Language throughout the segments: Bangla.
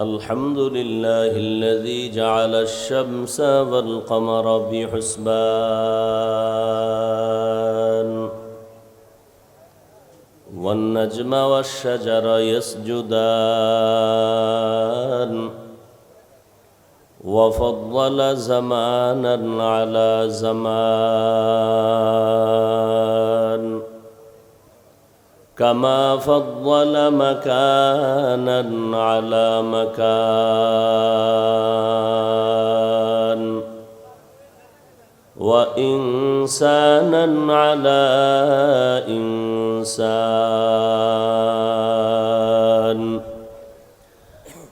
الحمد لله الذي جعل الشمس والقمر بحسبان والنجم والشجر يسجدان وفضل زمانا على زمان كما فضل مكانا على مكان وإنسانا على إنسان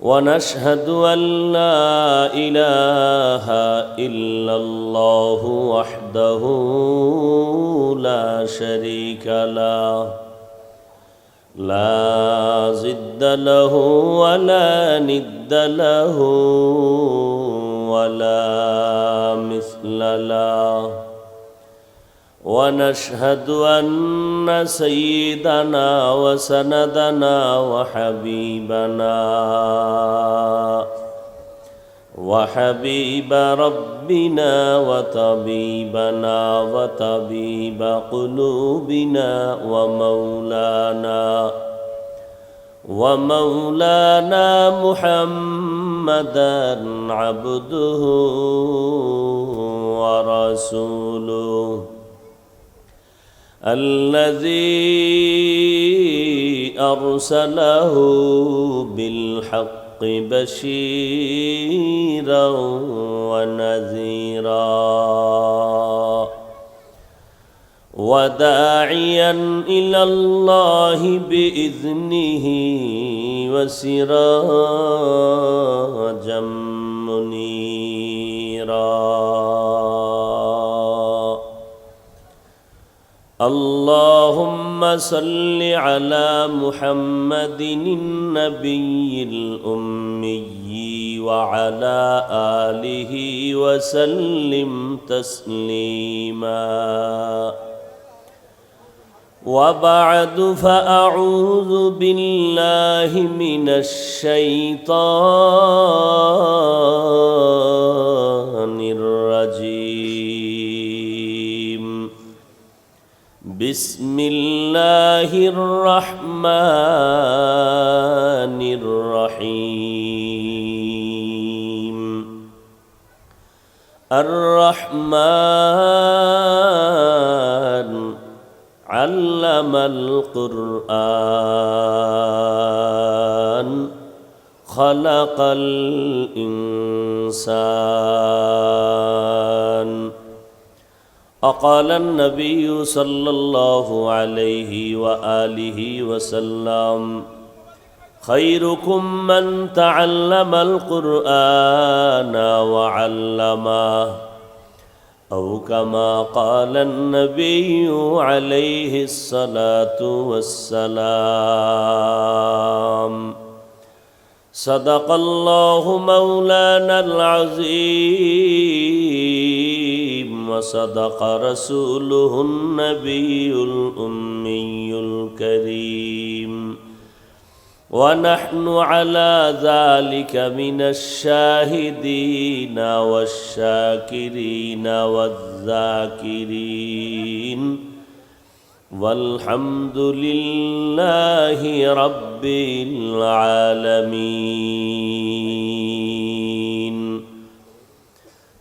ونشهد أن لا إله إلا الله وحده لا شريك له لا ضد له ولا ند له ولا مثل له ونشهد أن سيدنا وسندنا وحبيب ربنا وطبيب قلوبنا ومولانا محمدا عبده ورسوله الذي أرسله بالحق بشيرا ونذيرا وداعيا إلى الله بإذنه وسراجا منيرا اللهم صل على محمد النبي الأمي وعلى آله وسلم تسليما وبعد فأعوذ بالله من الشيطان الرجيم بسم الله الرحمن الرحيم الرحمن علم القرآن خلق الإنسان وقال النبي صلى الله عليه وآله وسلم خيركم من تعلم القرآن وعلمه أو كما قال النبي عليه الصلاة والسلام صدق الله مولانا العظيم وصدق رسوله النبي الأمي الكريم ونحن على ذلك من الشاهدين والشاكرين والذاكرين والحمد لله رب العالمين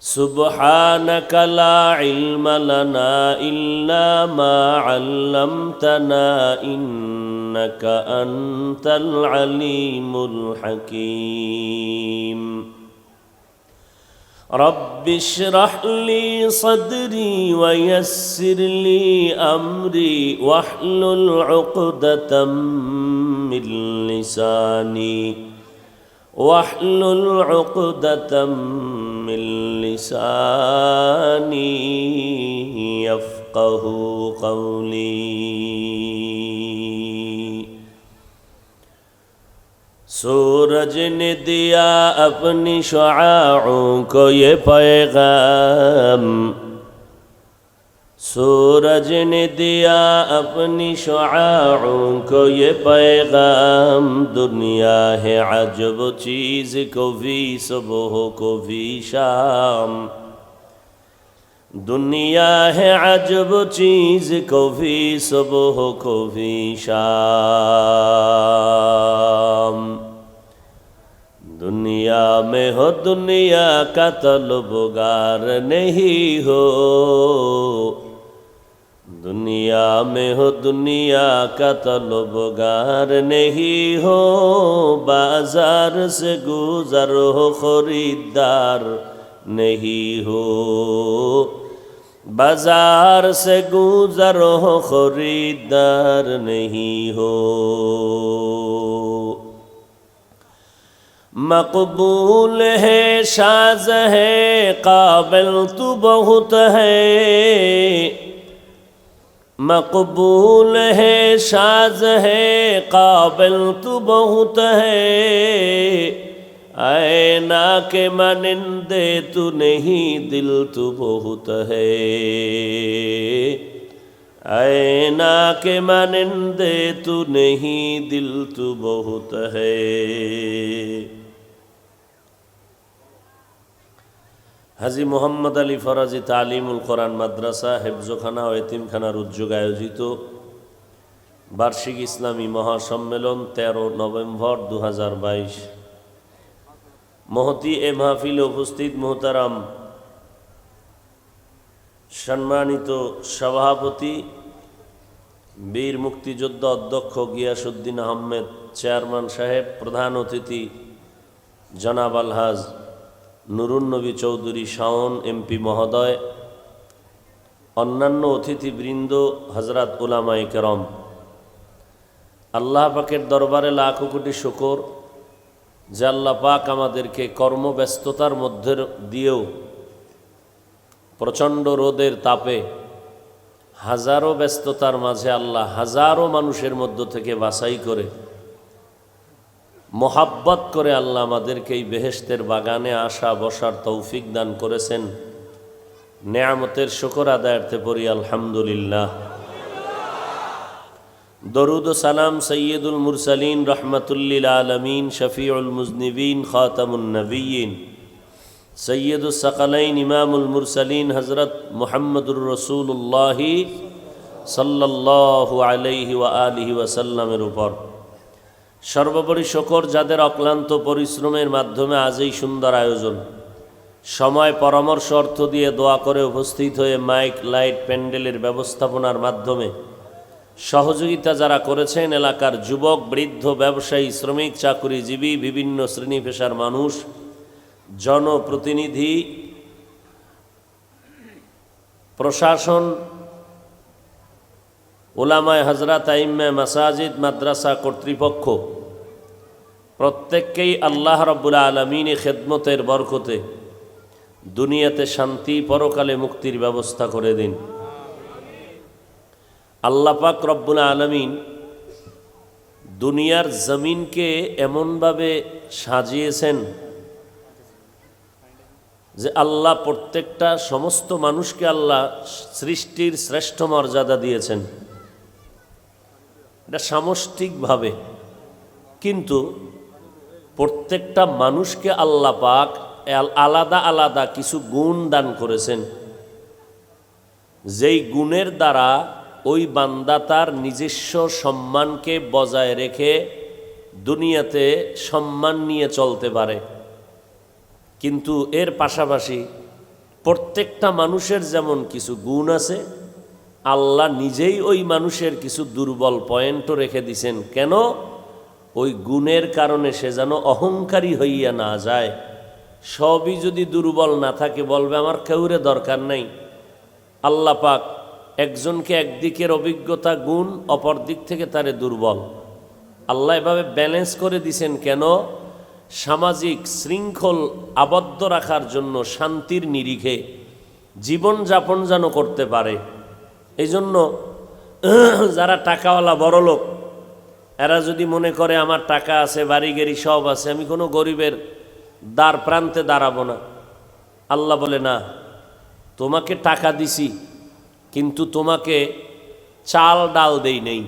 سبحانك لا علم لنا إلا ما علمتنا إنك أنت العليم الحكيم رب اشرح لي صدري ويسر لي أمري واحلل عقدة من لساني يفقه قولي सूरज ने दिया अपनी शुआओं को ये पैगाम सूरज ने दिया अपनी शुआओं को ये पैगाम, दुनिया है अजब चीज़, कभी सुबह कभी शाम। दुनिया है अजब चीज़, कभी सुबह कभी शाम। दुनिया में हो दुनिया का तलबगार नहीं हो, दुनिया में हो दुनिया का तलबगार नहीं हो। बाजार से गुजर हो खरीदार नहीं हो, बाजार से गुजर हो खरीदार नहीं हो। मकबूल है शाज़ है काबिल तू बहुत है, मकबूल है शाज़ है काबिल तू बहुत है। ऐना के मानिंदे तू नहीं दिल तू बहुत है, ऐना के मानिंदे तू नहीं दिल तू बहुत है। হাজী মোহাম্মদ আলী ফরাজি তালিমুল কোরআন মাদ্রাসা হেফজখানা ও এতিমখানার উদ্যোগে আয়োজিত বার্ষিক ইসলামী মহাসম্মেলন 13 নভেম্বর 2022। মহতি এ মাহফিলে উপস্থিত মোহতারাম সম্মানিত সভাপতি বীর মুক্তিযোদ্ধা অধ্যক্ষ গিয়াসউদ্দিন আহমেদ চেয়ারম্যান সাহেব, প্রধান অতিথি জনাব আলহাজ নুরুন নবী চৌধুরী শাওন এমপি মহোদয়, অন্যান্য অতিথিবৃন্দ, হযরত উলামায়ে কেরাম, আল্লাহ পাকের দরবারে লাখো কোটি শুকর যে আল্লাহ পাক আমাদেরকে কর্মব্যস্ততার মধ্যে দিয়েও প্রচণ্ড রোদের তাপে হাজারো ব্যস্ততার মাঝে আল্লাহ হাজারো মানুষের মধ্য থেকে বাছাই করে মোহাব্বত করে আল্লাহ আমাদেরকে এই বেহেশতের বাগানে আসা বসার তৌফিক দান করেছেন। নেয়ামতের শুকর আদায়ার্থে পড়ি আলহামদুলিল্লাহ। দরুদ ও সালাম সৈয়দুল মুরসালিন রহমাতুল্লিল আলমিন শফিউল মুজনিবিন খাতামুন নবিয়্যিন সৈয়দুস সাকালাইন ইমামুল মুরসালিন হযরত মুহাম্মদুর রাসূলুল্লাহ সাল্লাল্লাহু আলাইহি ওয়া আলিহি ওয়াসাল্লামের উপর। সর্বোপরি শুকর যাদের অক্লান্ত পরিশ্রমের মাধ্যমে আজ এই সুন্দর আয়োজন, সময় পরামর্শ অর্থ দিয়ে দোয়া করে উপস্থিত হয়ে মাইক লাইট প্যান্ডেলের ব্যবস্থাপনার মাধ্যমে সহযোগিতা যারা করেছেন, এলাকার যুবক বৃদ্ধ ব্যবসায়ী শ্রমিক চাকুরিজীবী বিভিন্ন শ্রেণী পেশার মানুষ, জনপ্রতিনিধি, প্রশাসন, উলামায়ে হযরত আইম্মায়ে মাসাজিদ মাদ্রাসা কর্তৃপক্ষ প্রত্যেককেই আল্লাহ রাব্বুল আলামিনের খেদমতের বরকতে দুনিয়াতে শান্তি পরকালে মুক্তির ব্যবস্থা করে দিন। আল্লাহ পাক রব্বুল আলামিন দুনিয়ার জমিনকে এমনভাবে সাজিয়েছেন যে আল্লাহ প্রত্যেকটা সমস্ত মানুষকে আল্লাহ সৃষ্টির শ্রেষ্ঠ মর্যাদা দিয়েছেন, এটা সামষ্টিকভাবে। কিন্তু প্রত্যেকটা মানুষকে আল্লাহ পাক আলাদা আলাদা কিছু গুণ দান করেছেন, যেই গুণের দ্বারা ওই বান্দা তার নিজস্ব সম্মানকে বজায় রেখে দুনিয়াতে সম্মান নিয়ে চলতে পারে। কিন্তু এর পাশাপাশি প্রত্যেকটা মানুষের যেমন কিছু গুণ আছে, আল্লাহ নিজেই ওই মানুষের কিছু দুর্বল পয়েন্টও রেখে দিছেন। কেন? ওই গুণের কারণে সে যেন অহংকারী হইয়া না যায়। সবই যদি দুর্বল না থাকে বলবে আমার কেউরে দরকার নাই। আল্লাহ পাক একজনকে একদিকের অভিজ্ঞতা গুণ, অপর দিক থেকে তারে দুর্বল। আল্লাহ এভাবে ব্যালেন্স করে দিছেন। কেন? সামাজিক শৃঙ্খল আবদ্ধ রাখার জন্য, শান্তির নিরিখে জীবনযাপন যেন করতে পারে। এই জন্য যারা টাকাওয়ালা বড়লোক, এরা যদি মনে করে আমার টাকা আছে, বাড়ি গাড়ি সব আছে, আমি কোনো গরিবের দ্বার প্রান্তে দাঁড়াবো না, আল্লাহ বলে না, তোমাকে টাকা দিছি, কিন্তু তোমাকে চাল ডাল দেই নেই।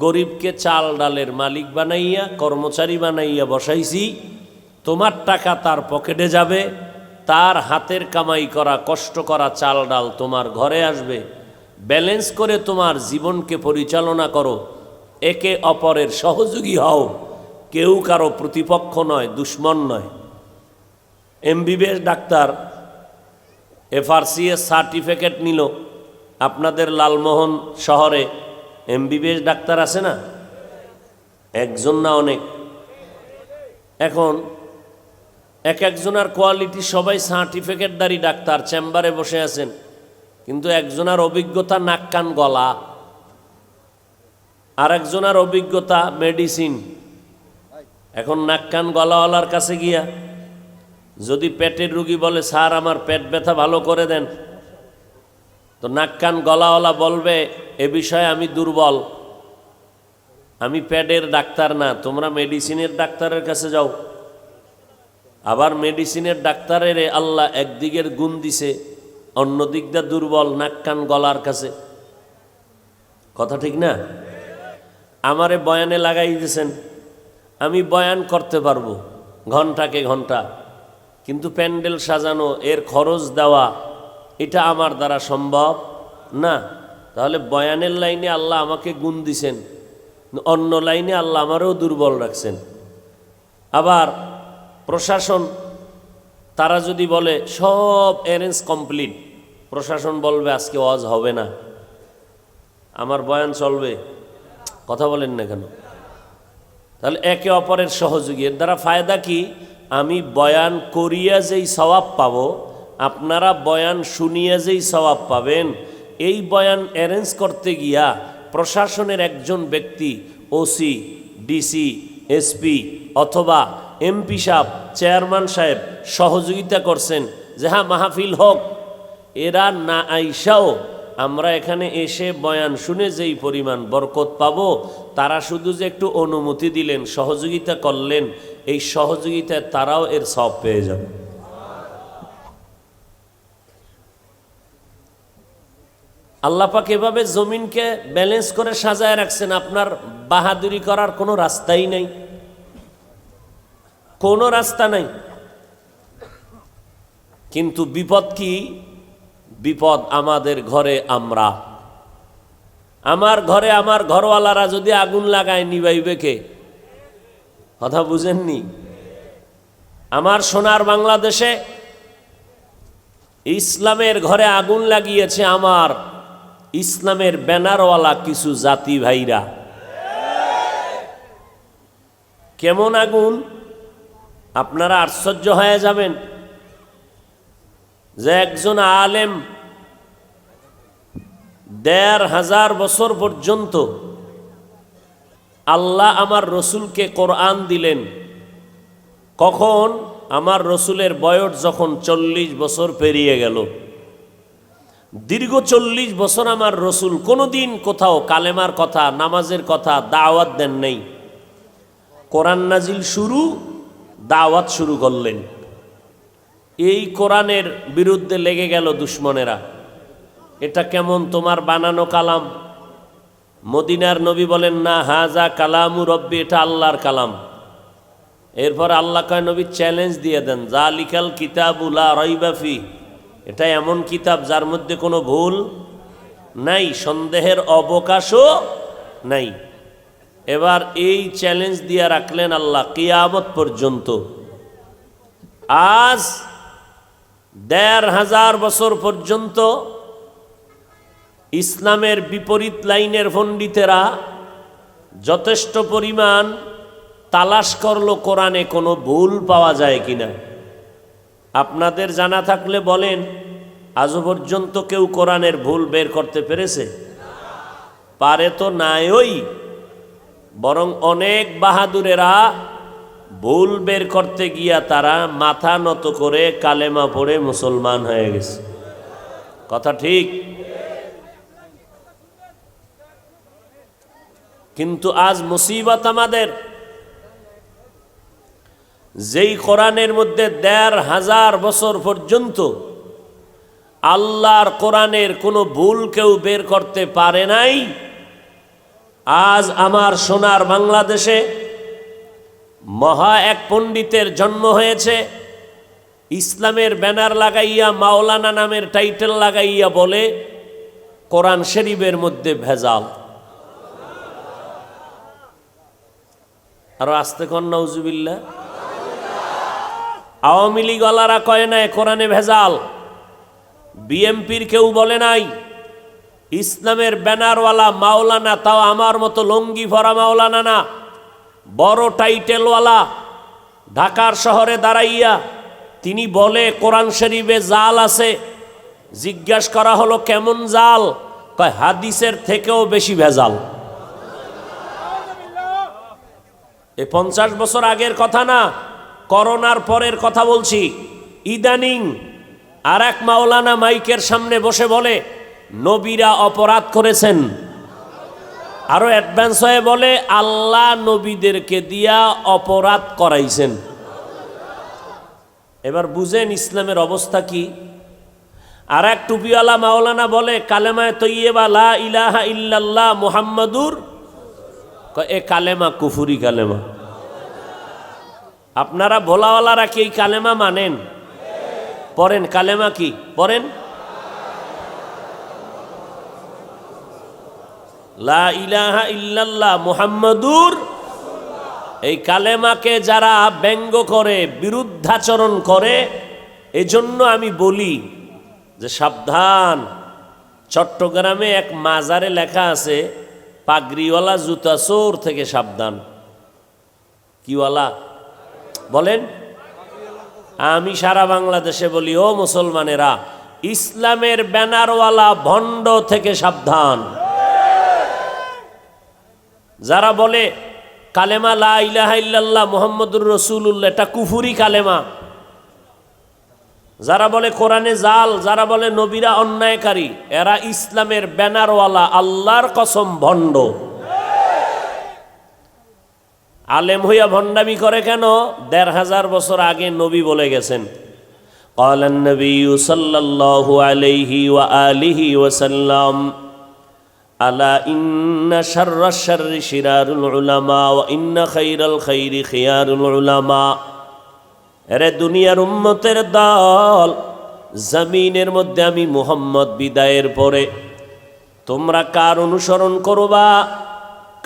গরিবকে চাল ডালের মালিক বানাইয়া, কর্মচারী বানাইয়া বসাইছি। তোমার টাকা তার পকেটে যাবে, তার হাতের কামাই করা, কষ্ট করা চাল ডাল তোমার ঘরে আসবে। ব্যালেন্স করে তোমার জীবনকে পরিচালনা করো, একে অপরের সহযোগী হও, কেউ কারো প্রতিপক্ষ নয়, দুশ্মন নয়। এমবিবিএস ডাক্তার FRCS সার্টিফিকেট নিল। আপনাদের লালমোহন শহরে এমবিবিএস ডাক্তার আছে না? একজন না অনেক। এখন এক একজনের কোয়ালিটি, সবাই সার্টিফিকেটধারী ডাক্তার, চেম্বারে বসে আছেন, কিন্তু একজনের অভিজ্ঞতা নাক কান গলা, আর একজনের অভিজ্ঞতা মেডিসিন। এখন নাক কান গলাওয়ালার কাছে গিয়া যদি পেটের রুগী বলে, স্যার আমার পেট ব্যথা ভালো করে দেন, তো নাক কান গলাওয়ালা বলবে, এ বিষয়ে আমি দুর্বল, আমি পেটের ডাক্তার না, তোমরা মেডিসিনের ডাক্তারের কাছে যাও। আবার মেডিসিনের ডাক্তারের আল্লাহ একদিকের গুণ দিছে, অন্য দিকটা দুর্বল, নাক কান গলার কাছে। কথা ঠিক না? আমারে বয়ানে লাগাই দিয়েছেন, আমি বয়ান করতে পারবো ঘন্টাকে ঘন্টা, কিন্তু প্যান্ডেল সাজানো, এর খরচ দেওয়া, এটা আমার দ্বারা সম্ভব না। তাহলে বয়ানের লাইনে আল্লাহ আমাকে গুণ দিছেন, অন্য লাইনে আল্লাহ আমারও দুর্বল রাখছেন। আবার প্রশাসন, তারা যদি বলে সব অ্যারেঞ্জ কমপ্লিট, প্রশাসন বলবে আজকে ওয়াজ হবে না, আমার বয়ান চলবে। কথা বলেন না কেন? তাহলে একে অপরের সহযোগী। এর দ্বারা ফায়দা কি? আমি বয়ান করিয়া যেই সওয়াব পাবো, আপনারা বয়ান শুনিয়া যেই সওয়াব পাবেন। এই বয়ান অ্যারেঞ্জ করতে গিয়া প্রশাসনের একজন ব্যক্তি, ওসি, ডিসি, এসপি অথবা এমপি সাহেব, চেয়ারম্যান সাহেব সহযোগিতা করছেন যে হ্যাঁ মাহফিল হোক। এরা না আইসাও আমরা এখানে এসে বয়ান শুনে যেই পরিমাণ বরকত পাবো, তারা শুধু যে একটু অনুমতি দিলেন, সহযোগিতা করলেন, এই সহযোগিতায় তারাও এর সব পেয়ে যাবে। আল্লাহ পাক এভাবে জমিনকে ব্যালেন্স করে সাজায় রাখছেন, আপনার বাহাদুরি করার কোনো রাস্তাই নাই, কোনো রাস্তা নাই। কিন্তু বিপদ কি? বিপদ আমাদের ঘরে আমরা। আমার ঘরে আমার ঘরওয়ালারা যদি আগুন লাগায়, নিবাইবে কে? কথা বুঝেননি? আমার সোনার বাংলাদেশে ইসলামের ঘরে আগুন লাগিয়েছে আমার ইসলামের ব্যানারওয়ালা কিছু জাতি ভাইরা। কেমন আগুন? আপনারা আশ্চর্য হয়ে যাবেন যে একজন আলেম ১৫০০ বছর পর্যন্ত আল্লাহ আমার রসুলকে কোরআন দিলেন। কখন? আমার রসুলের বয়স যখন ৪০ বছর পেরিয়ে গেল। দীর্ঘ ৪০ বছর আমার রসুল কোনোদিন কোথাও কালেমার কথা, নামাজের কথা, দাওয়াত দেন নেই। কোরআন নাজিল শুরু, দাওয়াত শুরু করলেন। এই কোরআনের বিরুদ্ধে লেগে গেল দুশ্মনেরা। এটা কেমন তোমার বানানো কালাম? মদিনার নবী বলেন না, হাজা কালামু রব্বি, এটা আল্লাহর কালাম। এরপর আল্লাহ কয়, নবী চ্যালেঞ্জ দিয়ে দেন, জালিকাল কিতাবু লা রাইবা ফি, এটা এমন কিতাব যার মধ্যে কোনো ভুল নাই, সন্দেহের অবকাশও নাই। এবার এই চ্যালেঞ্জ দিয়ে রাখলেন আল্লাহ কিয়ামত পর্যন্ত। আজ ১৫০০ বছর পর্যন্ত ইসলামের বিপরীত লাইনের পণ্ডিতেরা যথেষ্ট পরিমাণ তালাশ করলো কোরআনে কোনো ভুল পাওয়া যায় কিনা। আপনাদের জানা থাকলে বলেন, আজও পর্যন্ত কেউ কোরআনের ভুল বের করতে পেরেছে? পারে তো নাই। ওই বরং অনেক বাহাদুরেরা ভুল বের করতে গিয়া তারা মাথা নত করে কালেমা পড়ে মুসলমান হয়ে গেছে। কথা ঠিক? কিন্তু আজ মুসিবত আমাদের, যেই কোরআনের মধ্যে ১৫০০ বছর পর্যন্ত আল্লাহর কোরআনের কোনো ভুল কেউ বের করতে পারে নাই। আজ আমার সোনার বাংলাদেশে মহা এক পণ্ডিতের জন্ম হয়েছে, ইসলামের ব্যানার লাগাইয়া মাওলানা নামের টাইটেল লাগাইয়া বলে কোরআন শরীফের মধ্যে ভেজাল। আরো আস্তে কন নাউজুবিল্লাহ। আওয়ামী লীগ ওয়ালারা কয় নাই কোরআনে ভেজাল, বিএমপির কেউ বলে নাই, ইসলামের ব্যানারওয়ালা মাওলানা, তাও আমার মতো লঙ্গি ভরা মাওলানা না, বড় টাইটেলওয়ালা ঢাকার শহরে দাঁড়াইয়া তিনি বলে কোরআন শরীফে জাল আছে। জিজ্ঞাসা করা হলো কেমন জাল? কয় হাদিসের থেকেও বেশি ভেজাল। এ 50 বছর আগের কথা না, করোনার পরের কথা বলছি। ইদানিং আর এক মাওলানা মাইকের সামনে বসে বলে নবীরা অপরাধ করেছেন, আরো অ্যাডভান্স হয়ে বলে আল্লাহ নবীদেরকে দিয়া অপরাধ করাইছেন। এবার বুঝেন ইসলামের অবস্থা কি। আর এক টুপিওয়ালা মাওলানা বলে কালেমায়ে তৈয়্যিবা লা ইলাহা ইল্লাল্লাহ মুহাম্মাদুর, এ কালেমা কুফুরি কালেমা। আপনারা ভোলাওয়ালারা কি এই কালেমা মানেন? পড়েন কালেমা কি পড়েন, লা ইলাহা ইল্লাল্লাহ মুহাম্মাদুর। এই কালেমাকে যারা ব্যঙ্গ করে, বিরুদ্ধাচরণ করে, এজন্য আমি বলি যে সাবধান। চট্টগ্রামে এক মাজারে লেখা আছে পাগড়িওয়ালা জুতা চোর থেকে সাবধান। কিওয়ালা বলেন? আমি সারা বাংলাদেশে বলি ও মুসলমানেরা, ইসলামের ব্যানারওয়ালা ভণ্ড থেকে সাবধান। যারা বলে কালেমা লা ইলাহা ইল্লাল্লাহ মুহাম্মাদুর রাসূলুল্লাহ, এটা কুফরি কালেমা। যারা বলে কোরআনে জাল, যারা বলে নবীরা অন্যায়কারী, এরা ইসলামের ব্যানারওয়ালা, আল্লাহর কসম ভণ্ড। আলেম হইয়া ভণ্ডামি করে কেন? ১৫০০ বছর আগে নবী বলে গেছেন, ক্বালান নবিয়্যু সাল্লাল্লাহু আলাইহি ওয়া আলিহি ওয়াসাল্লাম আলা ইন্না শাররাশ শাররি শিরারুল উলামা ওয়া ইন্না খাইরাল খাইরি খিয়ারুল উলামা। এরে দুনিয়ার উম্মতের দল, জমিনের মধ্যে আমি মুহাম্মদ বিদায়ের পরে তোমরা কার অনুসরণ করবা,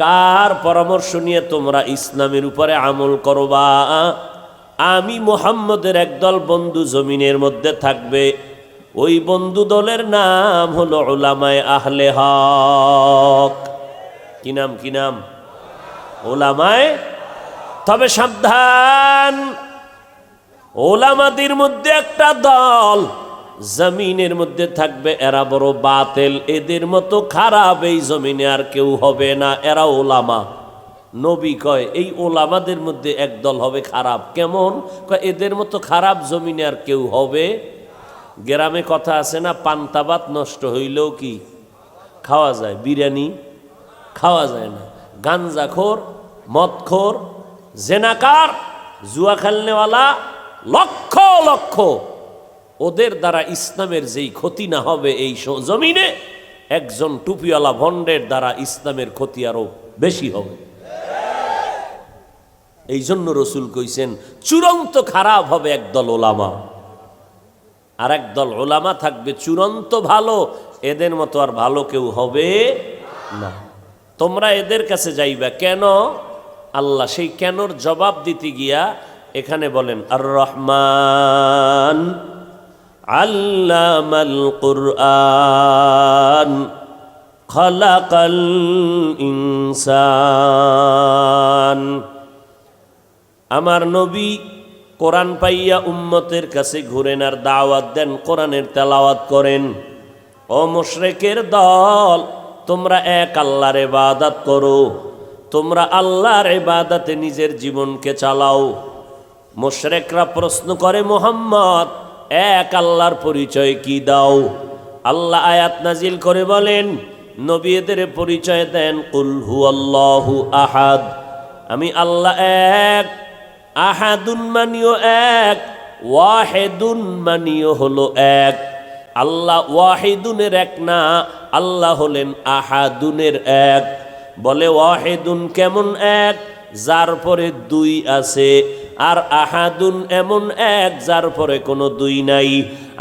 কার পরামর্শ নিয়ে তোমরা ইসলামের উপরে আমল করবা? আমি মুহাম্মদের একদল বন্ধু জমিনের মধ্যে থাকবে, ওই বন্ধু দলের নাম হলো উলামায়ে আহলে হক। কি নাম? কি নাম? উলামায়ে। তবে সাবধান, উলামাদের মধ্যে একটা দল জমিনের মধ্যে থাকবে, এরা বড় বাতিল, এদের মতো খারাপ এই জমিনে আর কেউ হবে না, এরা উলামা। নবী কয় এই উলামাদের মধ্যে একদল হবে খারাপ। কেমন? কয় এদের মতো খারাপ জমিনে আর কেউ হবে। গ্রামে কথা আছে না, পান্তা ভাত নষ্ট হইলেও কি খাওয়া যায়, বিরিয়ানি খাওয়া যায় না। গাঞ্জাখোর, মদখোর, জেনাকার, জুয়া খেলনেওয়ালা, লক্ষ লক্ষ, ওদের দ্বারা ইসলামের যেই ক্ষতি না হবে এই জমিনে, একজন টুপিওয়ালা ভণ্ডের দ্বারা ইসলামের ক্ষতি আরো বেশি হবে। এই জন্য রসুল কইছেন চূড়ান্ত খারাপ হবে একদল ওলামা, আর একদল ওলামা থাকবে চূড়ান্ত ভালো, এদের মতো আর ভালো কেউ হবে না। তোমরা এদের কাছে যাইবা কেন? আল্লাহ সেই কেনর জবাব দিতে গিয়া এখানে বলেন আর রহমান আল্লামাল কুরআন খালাকাল ইনসান। আমার নবী কোরআন পাইয়া উম্মতের কাছে ঘুরেন আর দাওয়াত দেন, কোরআনের তেলাওয়াত করেন। ও মুশরিকের দল, তোমরা এক আল্লাহর ইবাদত করো, তোমরা আল্লাহর ইবাদতে নিজের জীবনকে চালাও। মুশরিকরা প্রশ্ন করে মুহাম্মদ এক আল্লাহর পরিচয় কি দাও? আল্লাহ আয়াত নাজিল করে বলেন, নবী এদের পরিচয় দেন, কুল হুয়াল্লাহু আহাদ, আমি আল্লাহ এক, আহাদুন মানিও এক, ওয়াহিদুন মানিও হলো এক। আল্লাহ ওয়াহিদুনের এক না, আল্লাহ হলেন আহাদুনের এক। বলে ওয়াহিদুন কেমন এক, যার পরে দুই আছে, আর আহাদুন এমন এক যার পরে কোনো দুই নাই।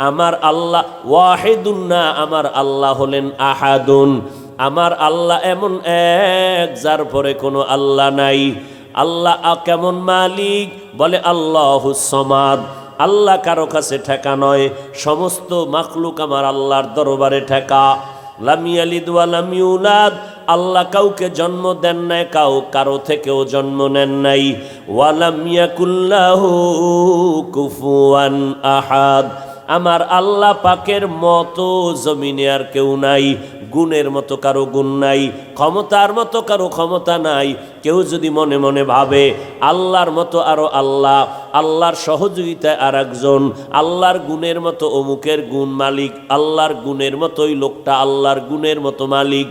আমার আল্লাহ ওয়াহিদুন না, আমার আল্লাহ হলেন আহাদুন। আমার আল্লাহ এমন এক যার পরে কোনো আল্লাহ নাই। আল্লাহ কেমন মালিক, বলে আল্লাহুস সামাদ। আল্লাহ কারো কাছে ঠেকা নয়, সমস্ত মাখলুক আমার আল্লাহর দরবারে ঠেকা। লাম ইয়ালিদ ওয়া লাম ইউলাদ, আল্লাহ কাউকে জন্ম দেন নাই, কারো থেকেও জন্ম নেন নাই। ওয়া লাম ইয়াকুল্লাহু কুফুয়ান আহাদ, আমার আল্লাহ পাকের মতো জমিনে আর কেউ নাই। গুণের মতো কারো গুণ নাই, ক্ষমতার মতো কারো ক্ষমতা নাই। কেউ যদি মনে মনে ভাবে আল্লাহর মতো আরো আল্লাহ, আল্লাহর সহযোগিতায় আর একজন, আল্লাহর গুণের মতো অমুকের গুণ মালিক, আল্লাহর গুণের মতোই লোকটা আল্লাহর গুণের মতো মালিক,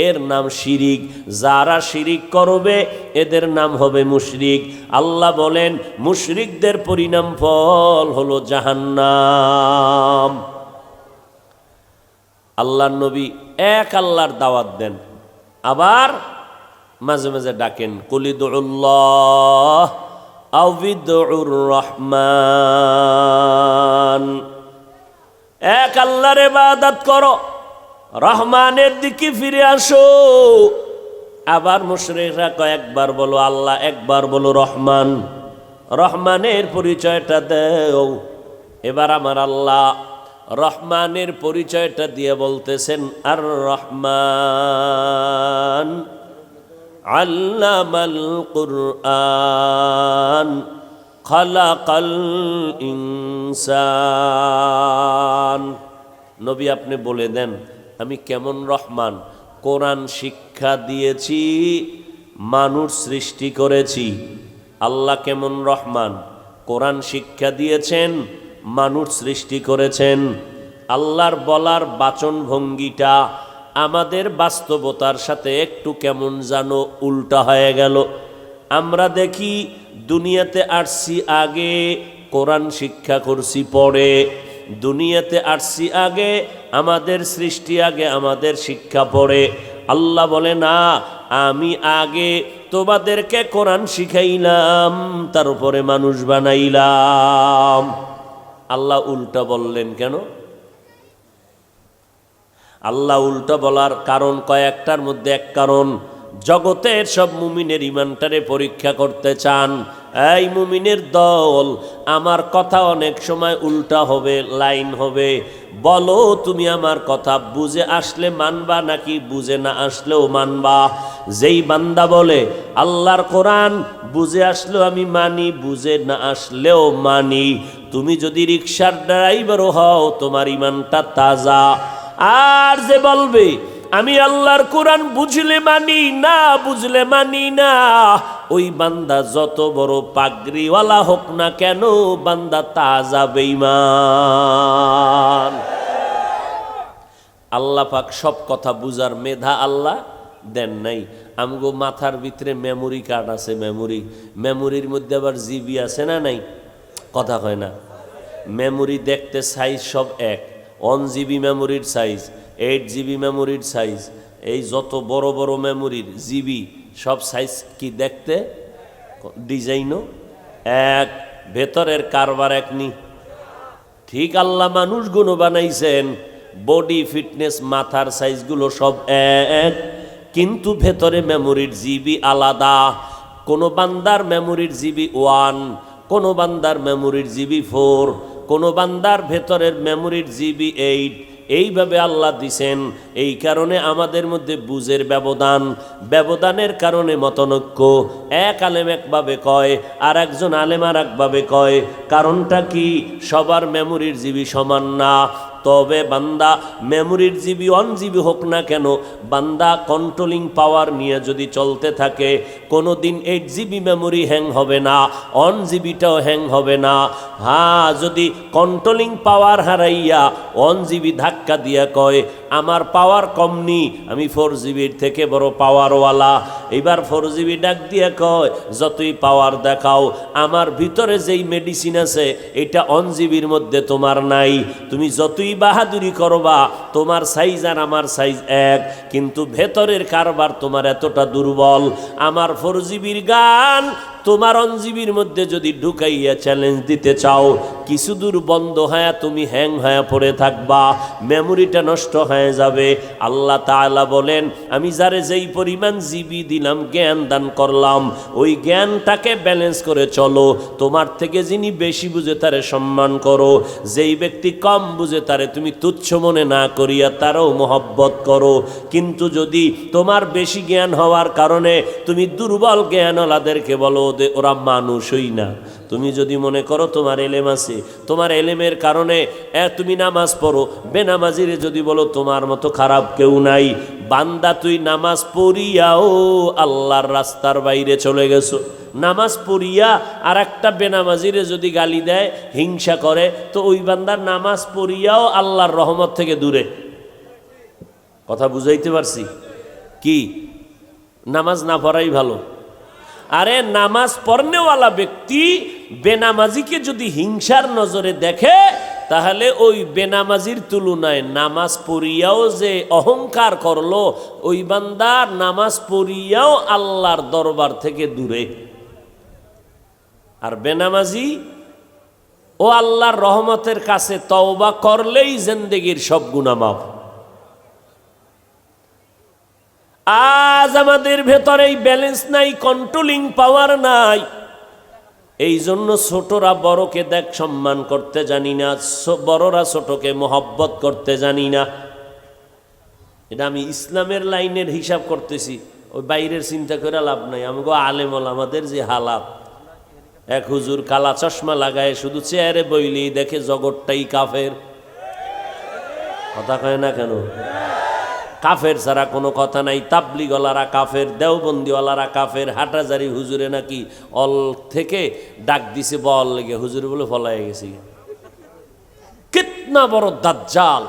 এর নাম শিরিক। যারা শিরিক করবে এদের নাম হবে মুশরিক। আল্লাহ বলেন মুশরিকদের পরিণাম ফল হলো জাহান্নাম। আল্লাহর নবী এক আল্লাহর দাওয়াত দেন, আবার মাঝে মাঝে ডাকেন কুলিদুল্লাহ আও বিদউর রহমান। এক আল্লাহর ইবাদত করো, রহমানের দিকে ফিরে আসো। আবার মুশরিকরা কয়েকবার বলো আল্লাহ, একবার বলো রহমান। রহমানের পরিচয়টা দেও। এবার আমার আল্লাহ রহমানের পরিচয়টা দিয়ে বলতেছেন আর রহমান আল্লামাল কুরআন খালাকাল ইনসান। নবী আপনি বলে দেন আমি কেমন রহমান। কোরআন শিক্ষা দিয়েছি, মানুষ সৃষ্টি করেছি। আল্লাহ কেমন রহমান, কোরআন শিক্ষা দিয়েছেন, মানুষ সৃষ্টি করেছেন। আল্লাহর বলার বাচন ভঙ্গিটা আমাদের বাস্তবতার সাথে একটু কেমন যেন উল্টা হয়ে গেল। আমরা দেখি দুনিয়াতে আসছি আগে, কোরআন শিক্ষা করছি পরে। দুনিয়াতে আসছি আগে, আমাদের সৃষ্টি আগে, আমাদের শিক্ষা পরে। আল্লাহ বলে না, আমি আগে তোমাদেরকে কোরআন শিখাইলাম, তার উপরে মানুষ বানাইলাম। আল্লাহ উল্টা বললেন কেন? আল্লাহ উল্টা বলার কারণ কয়েকটার মধ্যে এক কারণ, জগতের সব মুমিনের ইমানটারে পরীক্ষা করতে চান। এই মুমিনের দল, আমার কথা অনেক সময় উল্টা হবে, লাইন হবে। বলো তুমি আমার কথা বুঝে আসলে মানবা, নাকি বুঝে না আসলেও মানবা? যেই বান্দা বলে আল্লাহর কোরআন বুঝে আসলেও আমি মানি, বুঝে না আসলেও মানি, তুমি যদি রিক্সার ড্রাইভারও হও তোমার ইমানটা তাজা। আর যে বলবে আমি আল্লাহর কোরআন বুঝলে মানি, না বুঝলে মানি না, ওই বান্দা যত বড় পাগড়িওয়ালা হোক না কেন, বান্দা তাজা বেঈমান। আল্লাহ পাক সব কথা বুঝার মেধা আল্লাহ দেন নাই। আমগো মাথার ভিতরে মেমোরি কার্ড আছে, মেমোরির মধ্যে আবার জিবি আছে না নাই? কথা হয় না। মেমোরি দেখতে সাইজ সব এক, 1 জিবি মেমোরির সাইজ, 8 জিবি মেমোরির সাইজ, এই যত বড় বড় মেমোরির জিবি সব সাইজ কি দেখতে, ডিজাইনও এক, ভেতরের কারবার এক নি। ঠিক আল্লাহ মানুষগুলো বানাইছেন, বডি ফিটনেস মাথার সাইজগুলো সব এক, কিন্তু ভেতরে মেমোরির জিবি আলাদা। কোনো বান্দার মেমোরির জিবি 1, কোনো বান্দার মেমোরির জিবি 4, কোনো বান্দার ভেতরের মেমোরির জিবি 8। এইভাবে আল্লাহ দিছেন। এই কারণে আমাদের মধ্যে বুঝের ব্যবধানের কারণে মতনৈক্য। এক আলেম একভাবে কয়, আর একজন আলেম আর একভাবে কয়। কারণটা কি? সবার মেমোরির জিবি সমান না। তবে বান্দা মেমোরির জিবি 1 জিবি হোক না কেন, বান্দা কন্ট্রোলিং পাওয়ার নিয়ে যদি চলতে থাকে, কোনো দিন 8 জিবি মেমোরি হ্যাং হবে না, 1 জিবিটাও হ্যাং হবে না। হ্যাঁ, যদি কন্ট্রোলিং পাওয়ার হারাইয়া 1 জিবি ধাক্কা দিয়া কয় আমার পাওয়ার কম নি, আমি 4GB থেকে বড় পাওয়ারওয়ালা। এবার 4GB ডাক দিয়ে কয়, যতই পাওয়ার দেখাও, আমার ভিতরে যেই মেডিসিন আছে এটা 1GB মধ্যে তোমার নাই। তুমি যতই বাহাদুরি করবা, তোমার সাইজ আর আমার সাইজ এক, কিন্তু ভেতরের কারবার তোমার এতটা দুর্বল। আমার 4GBর গান তোমার 1GBর মধ্যে যদি ঢুকাইয়া চ্যালেঞ্জ দিতে চাও, কিছু দূর বন্ধ হয়ে তুমি হ্যাং হয়ে পড়ে থাকবা, মেমোরিটা নষ্ট হয়ে যাবে। আল্লাহ তাআলা বলেন, আমি যারে যেই পরিমাণ জিবি দিলাম, জ্ঞান দান করলাম, ওই জ্ঞানটাকে ব্যালেন্স করে চলো। তোমার থেকে যিনি বেশি বুঝে তারে সম্মান করো, যেই ব্যক্তি কম বুঝে তারে তুমি তুচ্ছ মনে না করিয়া তারও মহব্বত করো। কিন্তু যদি তোমার বেশি জ্ঞান হওয়ার কারণে তুমি দুর্বল জ্ঞানওয়ালাদেরকে বলো ওরা মানুষই না, তুমি যদি মনে করো তোমার এলেম আছে, তোমার এলেমের কারণে তুমি নামাজ পড়ো, বেনামাজিরে যদি বলো তোমার মতো খারাপ কেউ নাই, বান্দা তুই নামাজ পড়িয়াও আল্লাহর রাস্তার বাইরে চলে গেছো। নামাজ পড়িয়া আর একটা বেনামাজিরে যদি গালি দেয়, হিংসা করে, তো ওই বান্দার নামাজ পড়িয়াও আল্লাহর রহমত থেকে দূরে। কথা বুঝাইতে পারছি কি? নামাজ না পড়াই ভালো। আরে নামাজ পড়নেওয়ালা ব্যক্তি বেনামাজিকে যদি হিংসার নজরে দেখে, তাহলে ওই বেনামাজির তুলনায় নামাজ পড়িয়াও যে অহংকার করলো, ওই বান্দা নামাজ পড়িয়াও আল্লাহর দরবার থেকে দূরে। আর বেনামাজি ও আল্লাহর রহমতের কাছে তওবা করলেই জিন্দেগির সব গুনাহ মাফ। আজ আমাদের ভেতরে এই ব্যালেন্স নাই, কন্ট্রোলিং পাওয়ার নাই। এই জন্য ছোটরা বড়কে দেখ সম্মান করতে জানি না, বড়রা ছোটকে মহব্বত করতে জানি না। এটা আমি ইসলামের লাইনের হিসাব করতেছি, ওই বাইরের চিন্তা করে লাভ নাই। আমাকে আলেমল আমাদের যে হালাত, এক হুজুর কালা চশমা লাগায় শুধু চেয়ারে বইলেই দেখে জগৎটাই কাফের। কথা কয় না কেন? কাফের ছাড়া কোনো কথা নাই। তাবলিগওয়ালারা কাফের, দেওবন্দিওয়ালারা কাফের, হাটাজারি হুজুরে নাকি অল থেকে ডাক দিছে বল লেগে, হুজুরে বলে ফলাই গেছি। কিতনা বড় দাজ্জাল,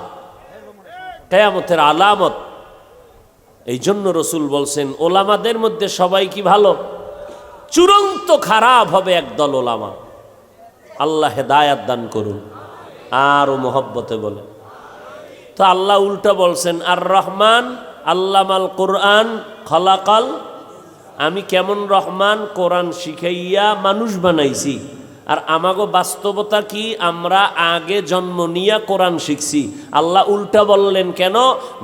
কিয়ামতের আলামত। এই জন্য রসুল বলছেন, ওলামাদের মধ্যে সবাই কি ভালো? চূড়ান্ত খারাপ হবে একদল ওলামা। আল্লাহ হেদায়াত দান করুন। আর ও মোহব্বতে বলে তো আল্লাহ উল্টা বলছেন, আর রহমান আল্লামাল কোরআন খলাকাল, আমি কেমন রহমান, কোরআন শিখাইয়া মানুষ বানাইছি। আর আমাগো বাস্তবতা কি, আমরা আগে জন্ম নিয়া কোরআন শিখছি। আল্লাহ উল্টা বললেন কেন?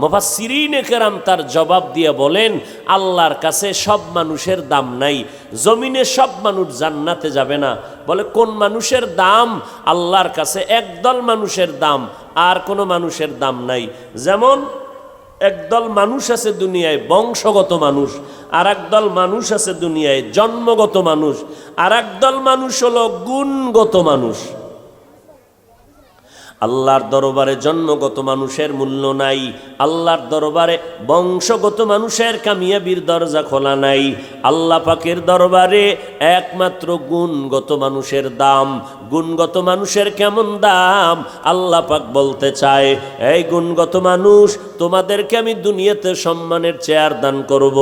মুফাসসিরিনে কেরাম তার জবাব দিয়ে বলেন, আল্লাহর কাছে সব মানুষের দাম নাই। জমিনে সব মানুষ জান্নাতে যাবে না। বলে কোন মানুষের দাম? আল্লাহর কাছে একদল মানুষের দাম, আর কোনো মানুষের দাম নাই। যেমন একদল মানুষ আছে দুনিয়ায় বংশগত মানুষ, আর একদল মানুষ আছে দুনিয়ায় জন্মগত মানুষ, আর একদল মানুষ হলো গুণগত মানুষ। আল্লাহর দরবারে জন্মগত মানুষের মূল্য নাই, আল্লাহর দরবারে বংশগত মানুষের কামিয়াবির দরজা খোলা নাই। আল্লাহ পাকের দরবারে একমাত্র গুণগত মানুষের দাম। গুণগত মানুষের কেমন দাম? আল্লাহ পাক বলতে চায়, এই গুণগত মানুষ, তোমাদেরকে আমি দুনিয়াতে সম্মানের চেয়ার দান করব,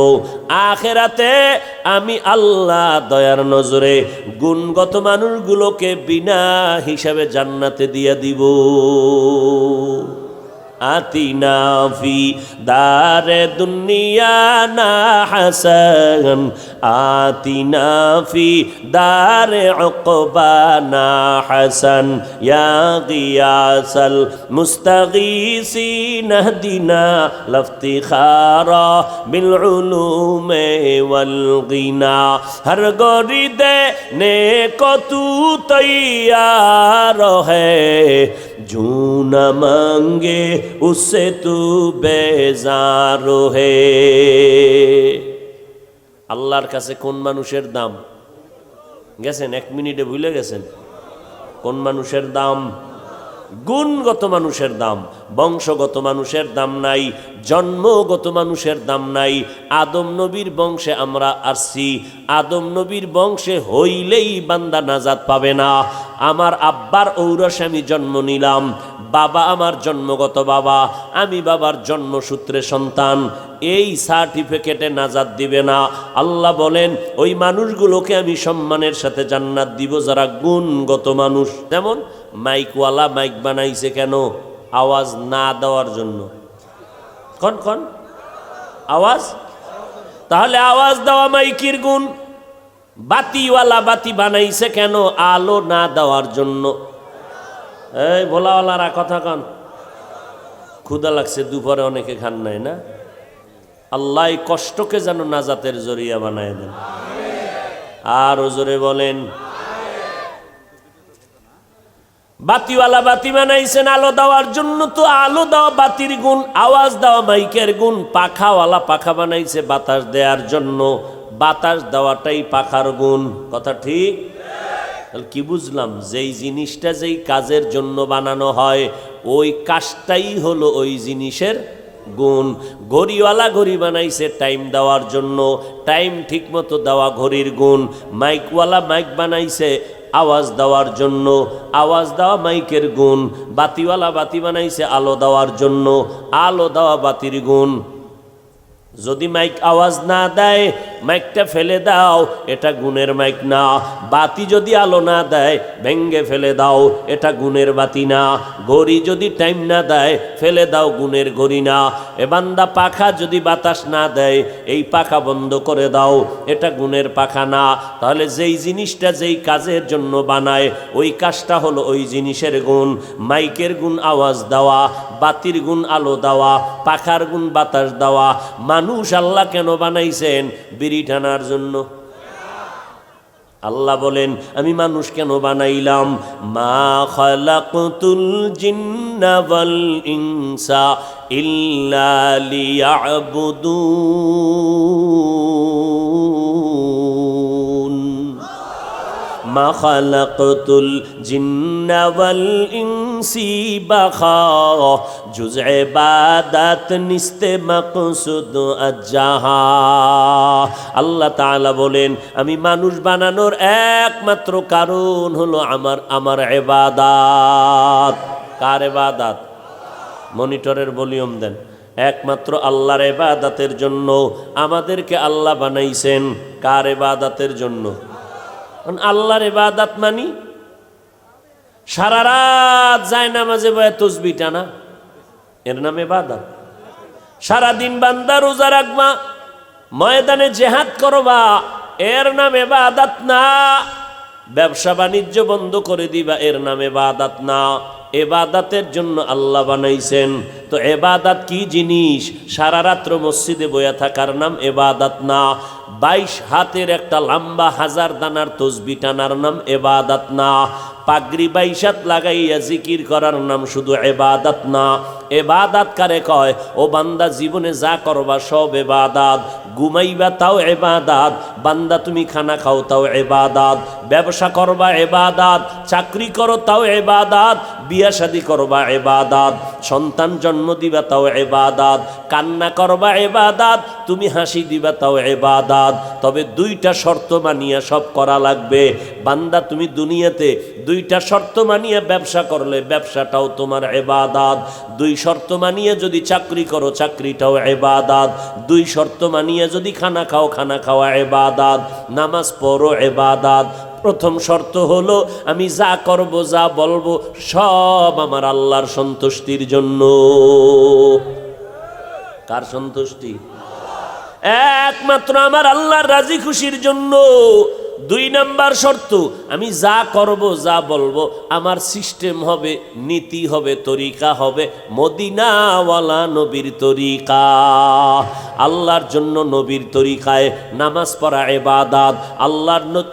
আখেরাতে আমি আল্লাহ দয়ার নজরে গুণগত মানুষগুলোকে বিনা হিসাবে জান্নাতে দিয়ে দিব। আতিনা ফি দারে দুনিয়া না হাসান, আতিনা ফি দারে উকবা না হাসান, ইয়া গিয়াসাল মুস্তাগীসিন ইহদিনা লাফতিখারা বিল উলুমে ওয়াল গিনা। হর গরিদে নেকো তু তৈয়ার হ্যায়, জু না মাঙ্গে उससे तू बेजार है। আল্লাহর কাছে কোন মানুষের দাম গেছেন? 1 মিনিটে ভুলে গেছেন কোন মানুষের দাম? গুণগত মানুষের দাম, বংশগত মানুষের দাম নাই, জন্মগত মানুষের দাম নাই। আদম নবীর বংশে আমরা আসছি, আদম নবীর বংশে হইলেই বান্দা নাজাত পাবে না। আমার আব্বার ঔরসে আমি জন্ম নিলাম, বাবা আমার জন্মগত বাবা, আমি বাবার জন্মসূত্রে সন্তান, এই সার্টিফিকেটে নাজাত দিবে না। আল্লাহ বলেন ওই মানুষগুলোকে আমি সম্মানের সাথে জান্নাত দিব যারা গুণগত মানুষ। যেমন মাইকওয়ালা মাইক বানাইছে কেন? আওয়াজ না দেওয়ার জন্য। কোন কোন আওয়াজ? তাহলে আওয়াজ দেওয়া মাইকের গুণ। বাতিওয়ালা বাতি বানাইছে কেন? আলো না দেওয়ার জন্য। এই ভোলাওয়ালারা কথা কন। ক্ষুধা লাগছে দুপুরে, অনেকে খান নাই না? আল্লাহ কষ্টকে যেন নাজাতের জরিয়া বানায় দেন। আর জোরে বলেন। বাতিওয়ালা বাতি বানাইছেন আলো দেওয়ার জন্য, তো আলো দেওয়া বাতির গুণ, আওয়াজ দেওয়া মাইকের গুণ। পাখাওয়ালা পাখা বানাইছে বাতাস দেওয়ার জন্য, বাতাস দেওয়াটাই পাখার গুণ। কথা ঠিক? কি বুঝলাম? যেই জিনিসটা যেই কাজের জন্য বানানো হয় ওই কাজটাই হলো ওই জিনিসের গুণ। ঘড়িওয়ালা ঘড়ি বানাইছে টাইম দেওয়ার জন্য, টাইম ঠিক মতো দেওয়া ঘড়ির গুণ। মাইকওয়ালা মাইক বানাইছে আওয়াজ দেওয়ার জন্য, আওয়াজ দেওয়া মাইকের গুণ। বাতিওয়ালা বাতি বানাইছে আলো দেওয়ার জন্য, আলো দেওয়া বাতির গুণ। যদি মাইক আওয়াজ না দেয়, মাইকটা ফেলে দাও, এটা গুণের মাইক না। বাতি যদি আলো না দেয়, ভেঙ্গে ফেলে দাও, এটা গুণের বাতি না। ঘড়ি যদি টাইম না দেয়, ফেলে দাও, গুণের ঘড়ি না। এ বান্দা পাখা যদি বাতাস না দেয়, এই পাখা বন্ধ করে দাও, এটা গুণের পাখা না। তাহলে যেই জিনিসটা যেই কাজের জন্য বানায় ওই কাজটা হলো ওই জিনিসের গুণ। মাইকের গুণ আওয়াজ দেওয়া, বাতির গুণ আলো দেওয়া, পাখার গুণ বাতাস দেওয়া। মানুষ আল্লাহ কেন বানাইছেন? বিড়ি টানার জন্য। আল্লাহ বলেন আমি মানুষ কেন বানাইলাম? মা খালাকতুল জিন্না ওয়াল ইনসা ইল্লা লিয়াবুদুন। মা খালাকতুল জিন্না ওয়াল ইনসি বাখা জুজ ইবাদত নিস্তে মাকসুদ আজ্জাহা। আল্লাহ তাআলা বলেন আমি মানুষ বানানোর একমাত্র কারণ হলো আমার ইবাদত। কার ইবাদত? মনিটরের ভলিউম দেন। একমাত্র আল্লাহর ইবাদতের জন্য আমাদেরকে আল্লাহ বানাইছেন। কার ইবাদতের জন্য? আল্লাহর ইবাদত মানি সারা রাত যায় নামাজে বয়ে তাসবিহ টানা, এর নাম ইবাদত। সারাদিন বান্দা রোজা রাখবা, ময়দানে জিহাদ করবা, এর নাম ইবাদত না। ব্যবসা বাণিজ্য বন্ধ করে দিবা, এর নাম ইবাদত না। ইবাদতের জন্য আল্লাহ বানাইছেন। তো ইবাদত কি জিনিস? সারা রাত্র মসজিদে বয়া থাকার নাম ইবাদত না। 22 হাতের একটা লম্বা 1000 দানার তাসবিহ টানার নাম ইবাদত না। পাগড়ি 22 হাত লাগাইয়া জিকির করার নাম শুধু ইবাদত না। ইবাদত কারে কয়? ও বান্দা জীবনে যা করবা সব ইবাদত। ঘুমাইবা তাও ইবাদত, বান্দা তুমি খানা খাও তাও ইবাদত, ব্যবসা করবা ইবাদত, চাকরি করো তাও ইবাদত, বিয়া শাদী করবা ইবাদত, সন্তান জন্ম দিবা তাও ইবাদত, কান্না করবা ইবাদত, তুমি হাসি দিবা তাও ইবাদত। তবে 2টা শর্ত মানিয়া সব করা লাগবে। বান্দা তুমি দুনিয়াতে 2টা শর্ত মানিয়া ব্যবসা করলে ব্যবসাটাও তোমার ইবাদত। 2 শর্ত মানিয়ে যদি চাকরি করো চাকরিটাও ইবাদত। 2 শর্ত মানিয়ে যদি খানা খাও খানা খাওয়া ইবাদত। নামাজ পড়ো ইবাদত। প্রথম শর্ত হলো আমি যা করব যা বলবো সব আমার আল্লাহর সন্তুষ্টির জন্য। কার সন্তুষ্টি? একমাত্র আমার আল্লাহর রাজি খুশির জন্য। 2 নাম্বার শর্ত আমি যা করব যা বলবো আমার সিস্টেম হবে, নীতি হবে, তরিকা হবে মদিনাওয়ালা নবীর তরিকা। আল্লাহর জন্য নবীর তরিকায় নামাজ পড়া ইবাদত,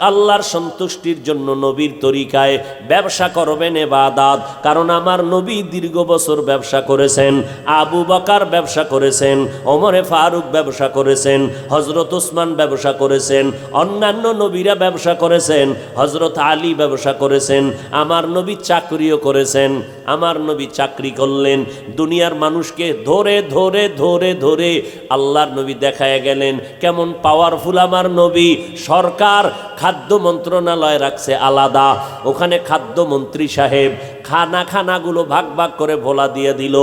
আল্লাহর সন্তুষ্টির জন্য নবীর তরিকায় ব্যবসা করবেন ইবাদত। কারণ আমার নবী দীর্ঘ বছর ব্যবসা করেছেন, আবু বকর ব্যবসা করেছেন, ওমরে ফারুক ব্যবসা করেছেন, হযরত ওসমান ব্যবসা করেছেন, অন্যান্য নবীরা ব্যবসা করেছেন, হযরত আলী ব্যবসা করেছেন, আমার নবী চাকরিও করেছেন। আমার নবী চাকরি করলেন, দুনিয়ার মানুষকে ধরে ধরে ধরে ধরে আল্লাহর নবী দেখায় গেলেন কেমন পাওয়ারফুল আমার নবী। সরকার খাদ্য মন্ত্রণালয় রাখছে আলাদা, ওখানে খাদ্যমন্ত্রী সাহেব খানাগুলো ভাগ ভাগ করে ভোলা দিয়ে দিল।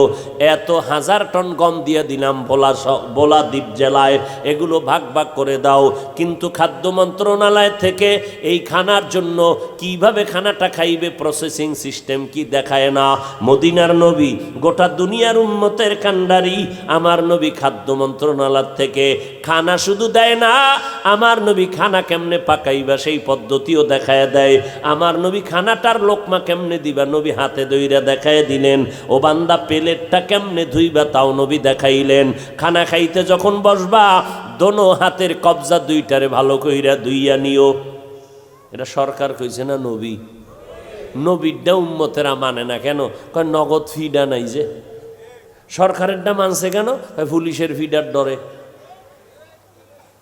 এত 1000 টন গম দিয়ে দিলাম ভোলা দ্বীপ জেলায়, এগুলো ভাগ ভাগ করে দাও। কিন্তু খাদ্য মন্ত্রণালয় থেকে এই খানার জন্য কিভাবে খানাটা খাইবে প্রসেসিং সিস্টেম কি দেখায় না। মদিনার নবী গোটা দুনিয়ার উম্মতের কান্ডারি, আমার নবী খাদ্য মন্ত্রণালয় থেকে খানা শুধু দেয় না, আমার নবী খানা কেমনে পাকাইবা সেই পদ্ধতিও দেখায় দেয়। আমার নবী খানাটার লোকমা কেমনে দিবা নবী হাতে ধইরা দেখায় দিলেন। ও বান্দা প্লেটটা কেমনে ধুইবা তাও নবী দেখাইলেন। খানা খাইতে যখন বসবা দোনো হাতের কবজা দুইটারে ভালো কইরা ধুইয়া নিও। এটা সরকার কইছে না নবী? নবীরটা উম্মতেরা মানে না কেন? কয় নগদ ফিডা নাই যে। সরকারেরটা মানছে কেন? পুলিশের ফিডার ডরে।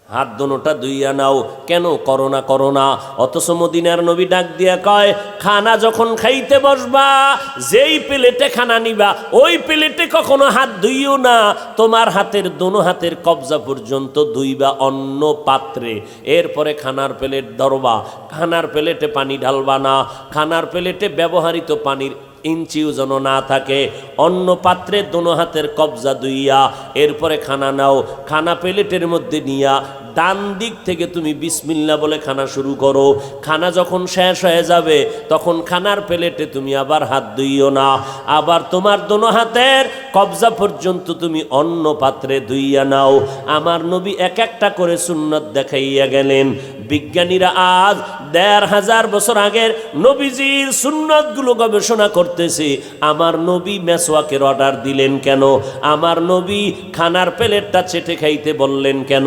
হাত দোনোটা ধুইয়া নাও কেন? Corona corona. অথচ মদিনার নবী ডাক দিয়া কয় খানা যখন খাইতে বসবা যেই প্লেটে খানা নিবা ওই প্লেটে কখনো হাত ধুইও না, তোমার হাতের দোনো হাতের কবজা পর্যন্ত ধুইবা অন্য পাত্রে। এরপরে খানার প্লেট ধরবা, খানার প্লেটে পানি ঢালবা না, খানার প্লেটে ব্যবহৃত পানির ইঞ্চিও যেন না থাকে। অন্য পাত্রে দোনো হাতের কবজা ধুইয়া এরপরে খানা নাও। খানা প্লেটের মধ্যে নিয়া ডান দিক থেকে তুমি বিসমিল্লাহ বলে খানা শুরু করো। খানা যখন শেষ হয়ে যাবে তখন খানার প্লেটে তুমি আবার হাত ধুইও না, আবার তোমার দোনো হাতের কবজা পর্যন্ত তুমি অন্য পাত্রে ধুইয়া নাও। আমার নবী এক একটা করে সুন্নত দেখাইয়া গেলেন। বিজ্ঞানীরা আজ 1500 বছর আগের নবীজির সুন্নতগুলো গবেষণা করতেছে। আমার নবী মেসওয়াকের অর্ডার দিলেন কেন? আমার নবী খানার প্লেটটা চেটে খাইতে বললেন কেন?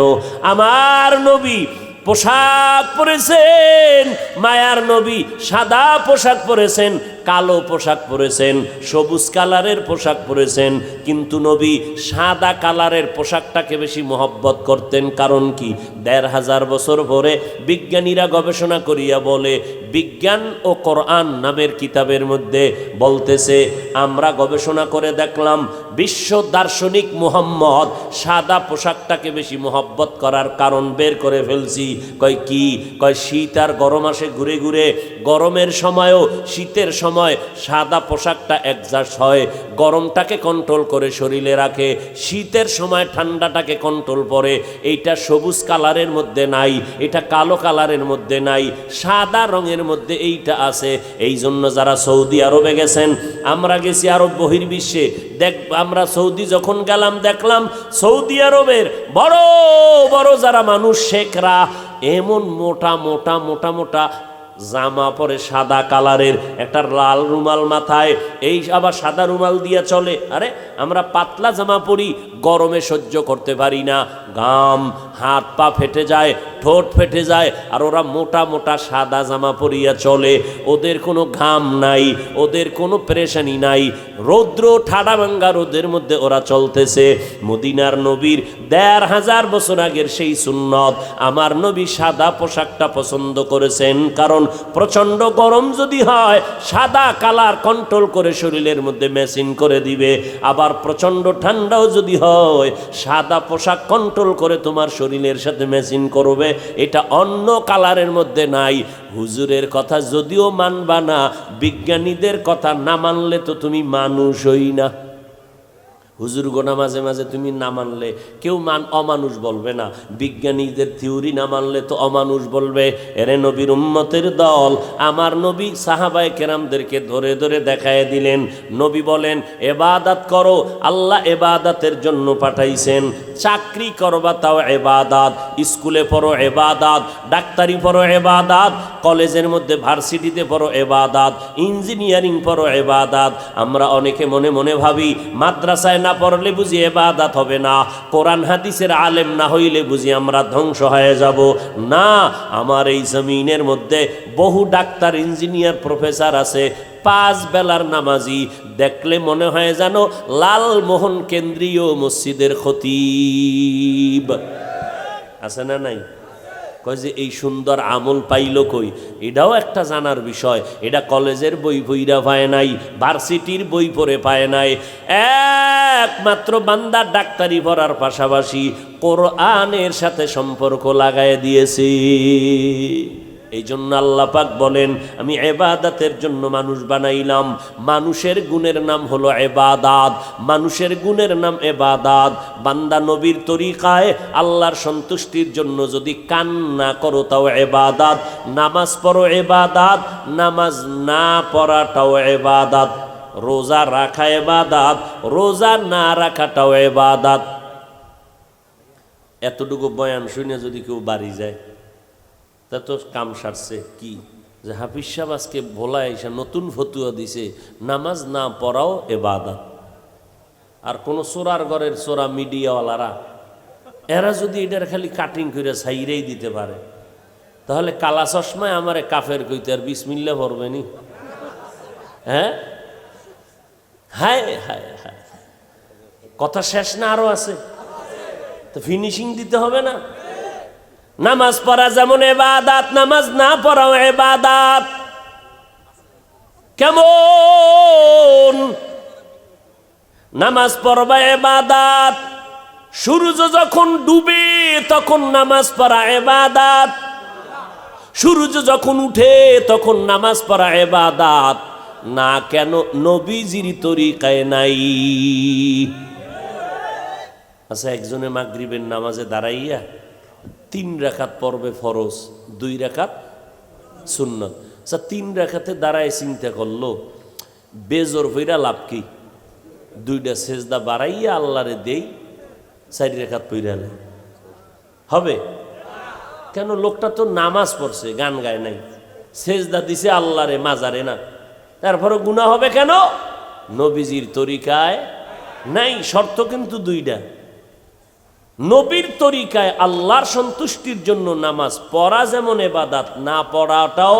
আমার নবী পোশাক পরেছেন, মায়ার নবী সাদা পোশাক পরেছেন, কালো পোশাক পরেছেন, সবুজ কালারের পোশাক পরেছেন, কিন্তু নবী সাদা কালারের পোশাকটাকে বেশি মহব্বত করতেন। কারণ কি? 1500 বছর পরে বিজ্ঞানীরা গবেষণা করিয়া বলে, বিজ্ঞান ও কোরআন নামের কিতাবের মধ্যে বলতেছে, আমরা গবেষণা করে দেখলাম বিশ্ব দার্শনিক মুহাম্মদ সাদা পোশাকটাকে বেশি মহব্বত করার কারণ বের করে ফেলছি। কয় কি? কয় শীত আর গরম আসে ঘুরে ঘুরে, গরমের সময়ও শীতের সময় সাদা পোশাকটা অ্যাডজাস্ট হয়, গরমটাকে কন্ট্রোল করে শরীরে রাখে, শীতের সময় ঠান্ডাটাকে কন্ট্রোল করে। এইটা সবুজ কালারের মধ্যে নাই, এটা কালো কালারের মধ্যে নাই, সাদা রঙের মধ্যে এইটা আছে। এই জন্য যারা সৌদি আরবে গেছেন, আমরা গেছি আরব বহির্বিশ্বে, আমরা সৌদি যখন গেলাম দেখলাম সৌদি আরবের বড় বড় যারা মানুষ শেখরা এমন মোটা মোটা মোটা মোটা জামা পরে সাদা কালারের, একটা লাল রুমাল মাথায়, এই আবার সাদা রুমাল দিয়ে চলে। আরে আমরা পাতলা জামা পরি, গরমে সহ্য করতে পারি না, ঘাম, হাত পা ফেটে যায়, ঠোঁট ফেটে যায়, আর ওরা মোটা মোটা সাদা জামা পরিয়া চলে। ওদের কোনো ঘাম নাই, ওদের কোনো পেরেশানি নাই, রৌদ্র ঠাডা ভাঙ্গা রোদের মধ্যে ওরা চলতেছে। মদিনার নবীর 1500 বছর আগের সেই সুন্নত আমার নবী সাদা পোশাকটা পছন্দ করেছেন। কারণ প্রচণ্ড গরম যদি হয় সাদা কালার কন্ট্রোল করে শরীরের মধ্যে মেশিন করে দিবে, আবার প্রচণ্ড ঠান্ডাও যদি হয় সাদা পোশাক কন্ট্রোল করে তোমার শরীরের সাথে মেশিন করবে। এটা অন্য কালারের মধ্যে নাই। হুজুরের কথা যদিও মানবা না, বিজ্ঞানীদের কথা না মানলে তো তুমি মানুষই না। হুজুর গোনা মাঝে মাঝে তুমি না মানলে কেউ অমানুষ বলবে না, বিজ্ঞানীদের থিওরি না মানলে তো অমানুষ বলবে। এরে নবীর উম্মতের দল, আমার নবী সাহাবায়ে কেরামদেরকে ধরে ধরে দেখায় দিলেন। নবী বলেন এবাদত করো, আল্লাহ এবাদতের জন্য পাঠাইছেন। চাকরি করবা তাও এবাদত, স্কুলে পড়ো এবাদত, ডাক্তারি পড়ো এবাদত, কলেজের মধ্যে ভার্সিটিতে পড়ো এবাদত, ইঞ্জিনিয়ারিং পড়ো এবাদত। আমরা অনেকে মনে মনে ভাবি মাদ্রাসায় না পড়লে বুঝি এবাদত হবে না, কোরআন হাদিসের আলেম না হইলে বুঝি আমরা ধ্বংস হয়ে যাব। না, আমার এই জমিনের মধ্যে বহু ডাক্তার, ইঞ্জিনিয়ার, প্রফেসর আছে, 5 বেলার নামাজি, দেখলে মনে হয় যেন লালমোহন কেন্দ্রীয় মসজিদের খতিব। আছে না নাই? কয় যে এই সুন্দর আমল পাইল কই? এটাও একটা জানার বিষয়। এটা কলেজের বই পইরা পায় নাই, ভার্সিটির বই পড়ে পায় নাই। একমাত্র বান্দা ডাক্তারি পড়ার পাশাপাশি কোরআনের সাথে সম্পর্ক লাগায় দিয়েছে। এই জন্য আল্লাহ পাক বলেন, আমি ইবাদতের জন্য মানুষ বানাইলাম। মানুষের গুণের নাম হলো ইবাদত, মানুষের গুণের নাম ইবাদত। বান্দা নবীর তরিকায় আল্লাহর সন্তুষ্টির জন্য যদি কান্না করো তাও ইবাদত, নামাজ পড়ো ইবাদত, নামাজ না পড়াটাও ইবাদত, রোজা রাখা ইবাদত, রোজা না রাখাটাও ইবাদত। এতটুকু বয়ান শুনে যদি কেউ বাড়ি যায় তা তো কাম সারছে। কি যে হাফিজ সাহেব আজকে ভোলা এসে নতুন ফতুয়া দিছে, নামাজ না পড়াও ইবাদত। আর কোন চোরার ঘরের চোরা মিডিয়াওয়ালারা এরা যদি এটার খালি কাটিং করে ছাইরেই দিতে পারে, তাহলে কালা চশমায় আমারে কাফের কইতে আর বিসমিল্লাহ পড়বেনি? হ্যাঁ, হায় হায় হায়, কথা শেষ না, আরো আছে তো, ফিনিশিং দিতে হবে না? নামাজ পড়া যেমন ইবাদত, নামাজ না পড়াও ইবাদত। কেমন? নামাজ পড়বা ইবাদত, সূর্য যখন ডুবে তখন নামাজ পড়া ইবাদত, সূর্য যখন উঠে তখন নামাজ পড়া ইবাদত। না কেন? নবীজির তরিকায় নাই। আচ্ছা, একজনে মাগরিবের নামাজে দাঁড়াইয়া 3 রাকাত পড়বে ফরজ, 2 রাকাত সুন্নত। আচ্ছা, 3 রাকাতে দাঁড়ায় চিন্তা করলো বেজোর ফইরা লাভ কি? 2টা সেজদা বাড়াইয়া আল্লাহরে দেই, 4 রাকাত পইরা হবে? কেন? লোকটা তো নামাজ পড়ছে, গান গায় নাই, সেজদা দিছে আল্লাহরে, মাজারে না, তারপরে গুনাহ হবে কেন? নবীজির তরিকায় নাই। শর্ত কিন্তু 2টা। নবীর তরিকায় আল্লাহর সন্তুষ্টির জন্য নামাজ পড়া যেমন ইবাদত, না পড়াটাও।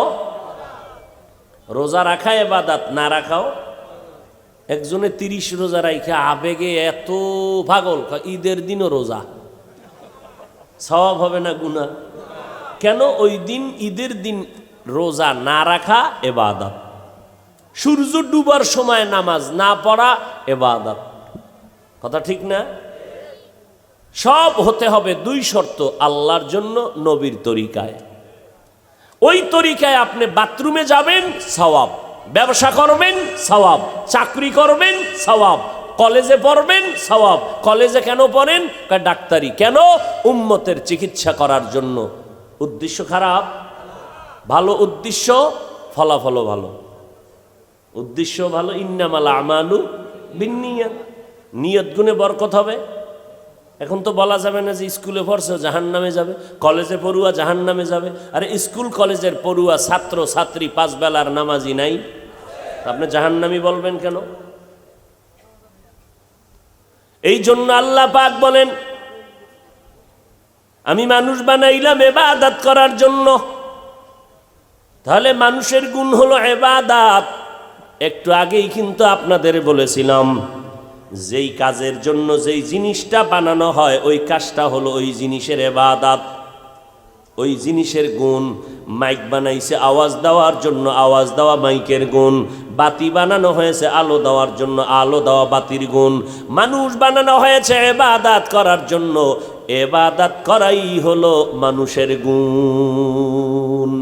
রোজা রাখা ইবাদত, না রাখাও। একজনে 30 রোজা রাখা আবেগে এত পাগল, ঈদের দিনও রোজা, সওয়াব হবে না গুনাহ? কেন? ওই দিন, ঈদের দিন রোজা না রাখা ইবাদত। সূর্য ডুবার সময় নামাজ না পড়া ইবাদত। কথা ঠিক না? সব হতে হবে 2 শর্ত, আল্লাহর জন্য, নবীর তরিকায়। ওই তরিকায় আপনি বাথরুমে যাবেন সওয়াব, ব্যবসা করবেন সওয়াব, চাকরি করবেন সওয়াব, কলেজে পড়বেন সওয়াব। কলেজে কেন পড়েন? ডাক্তারি। কেন? উম্মতের চিকিৎসা করার জন্য। উদ্দেশ্য খারাপ? ভালো উদ্দেশ্য, ফলাফলও ভালো। উদ্দেশ্য ভালো, ইন্নামাল আমালু বিন্নিয়াত, নিয়ত গুণে বরকত হবে। এখন তো বলা যাবে না যে স্কুলে পড়ছে জাহান্নামে যাবে, কলেজে পড়ুয়া জাহান্নামে যাবে। আরে স্কুল কলেজের পড়ুয়া ছাত্র ছাত্রী 5 বেলার নামাজি নাই, আপনি জাহান্নামী বলবেন কেন? এই জন্য আল্লাহ পাক বলেন, আমি মানুষ বানাইলাম ইবাদত করার জন্য। তাহলে মানুষের গুণ হলো ইবাদত। একটু আগেই কিন্তু আপনাদের বলেছিলাম, যেই কাজের জন্য যেই জিনিসটা বানানো হয় ওই কাজটা হলো ওই জিনিসের ইবাদত, ওই জিনিসের গুণ। মাইক বানাইছে আওয়াজ দেওয়ার জন্য, আওয়াজ দেওয়া মাইকের গুণ। বাতি বানানো হয়েছে আলো দেওয়ার জন্য, আলো দেওয়া বাতির গুণ। মানুষ বানানো হয়েছে ইবাদত করার জন্য, ইবাদত করাই হলো মানুষের গুণ।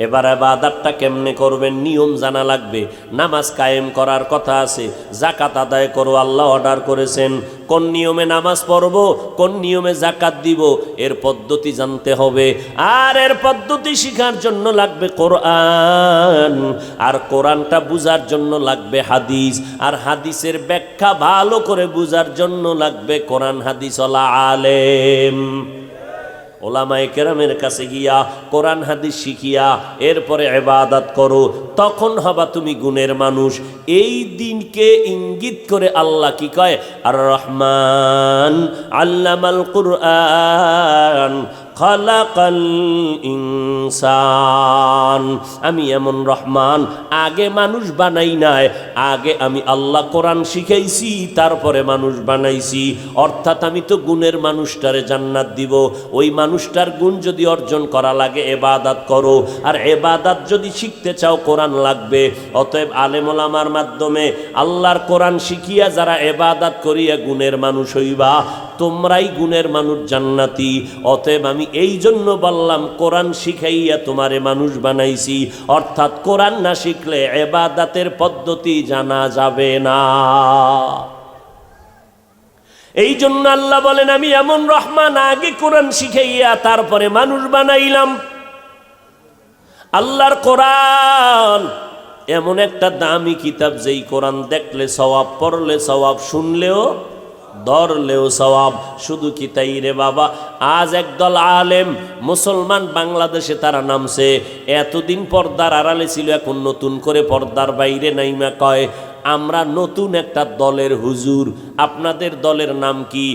এবার ইবাদতটা কেমনে করবেন নিয়ম জানা লাগবে। নামাজ কায়েম করার কথা আছে, যাকাত আদায় করো আল্লাহ অর্ডার করেছেন। কোন নিয়মে নামাজ পড়ব, কোন নিয়মে যাকাত দিব, এর পদ্ধতি জানতে হবে। আর এর পদ্ধতি শেখার জন্য লাগবে কোরআন, আর কোরআনটা বুঝার জন্য লাগবে হাদিস, আর হাদিসের ব্যাখ্যা ভালো করে বুঝার জন্য লাগবে কোরআন হাদিস ওয়ালা আলেম। ওলামায়ে কেরামের কাছে গিয়া কোরআন হাদিস শিখিয়া এরপরে ইবাদত করো, তখন হবা তুমি গুণের মানুষ। এই দিনকে ইঙ্গিত করে আল্লাহ কি কয়? আর রহমান আল্লামাল কুরআন, খালাকাল ইনসান, আমি এমন রহমান, আগে মানুষ বানাই নাই, আগে আমি আল্লাহ কোরআন শিখাইছি, তারপরে মানুষ বানাইছি। অর্থাৎ আমি তো গুণের মানুষটারে জান্নাত দিব। ওই মানুষটার গুণ যদি অর্জন করা লাগে ইবাদত করো, আর ইবাদত যদি শিখতে চাও কোরআন লাগবে। অতএব আলেম ওলামার মাধ্যমে আল্লাহর কোরআন শিখিয়া যারা ইবাদত করিয়া গুণের মানুষ হইবা, তোমরাই গুণের মানুষ, জান্নাতি। অতএব আমি এই জন্য বললাম কোরআন শিখাইয়া তোমারে মানুষ বানাইছি। অর্থাৎ কোরআন না শিখলে ইবাদতের পদ্ধতি জানা যাবে না। এই জন্য আল্লাহ বলেন আমি এমন রহমান, আগে কোরআন শিখাইয়া তারপরে মানুষ বানাইলাম। আল্লাহর কোরআন এমন একটা দামি কিতাব, যেই কোরআন দেখলে সওয়াব, পড়লে সওয়াব, শুনলেও ধরলেও সওয়াব। শুধু কি তাই রে বাবা, আজ একদল আলেম মুসলমান বাংলাদেশে তারা নামছে। এতদিন পর্দার আড়ালে ছিল, এখন নতুন করে পর্দার বাইরে নাইমা কয় আমরা নতুন একটা দলের হুজুর। আপনাদের দলের নাম কি?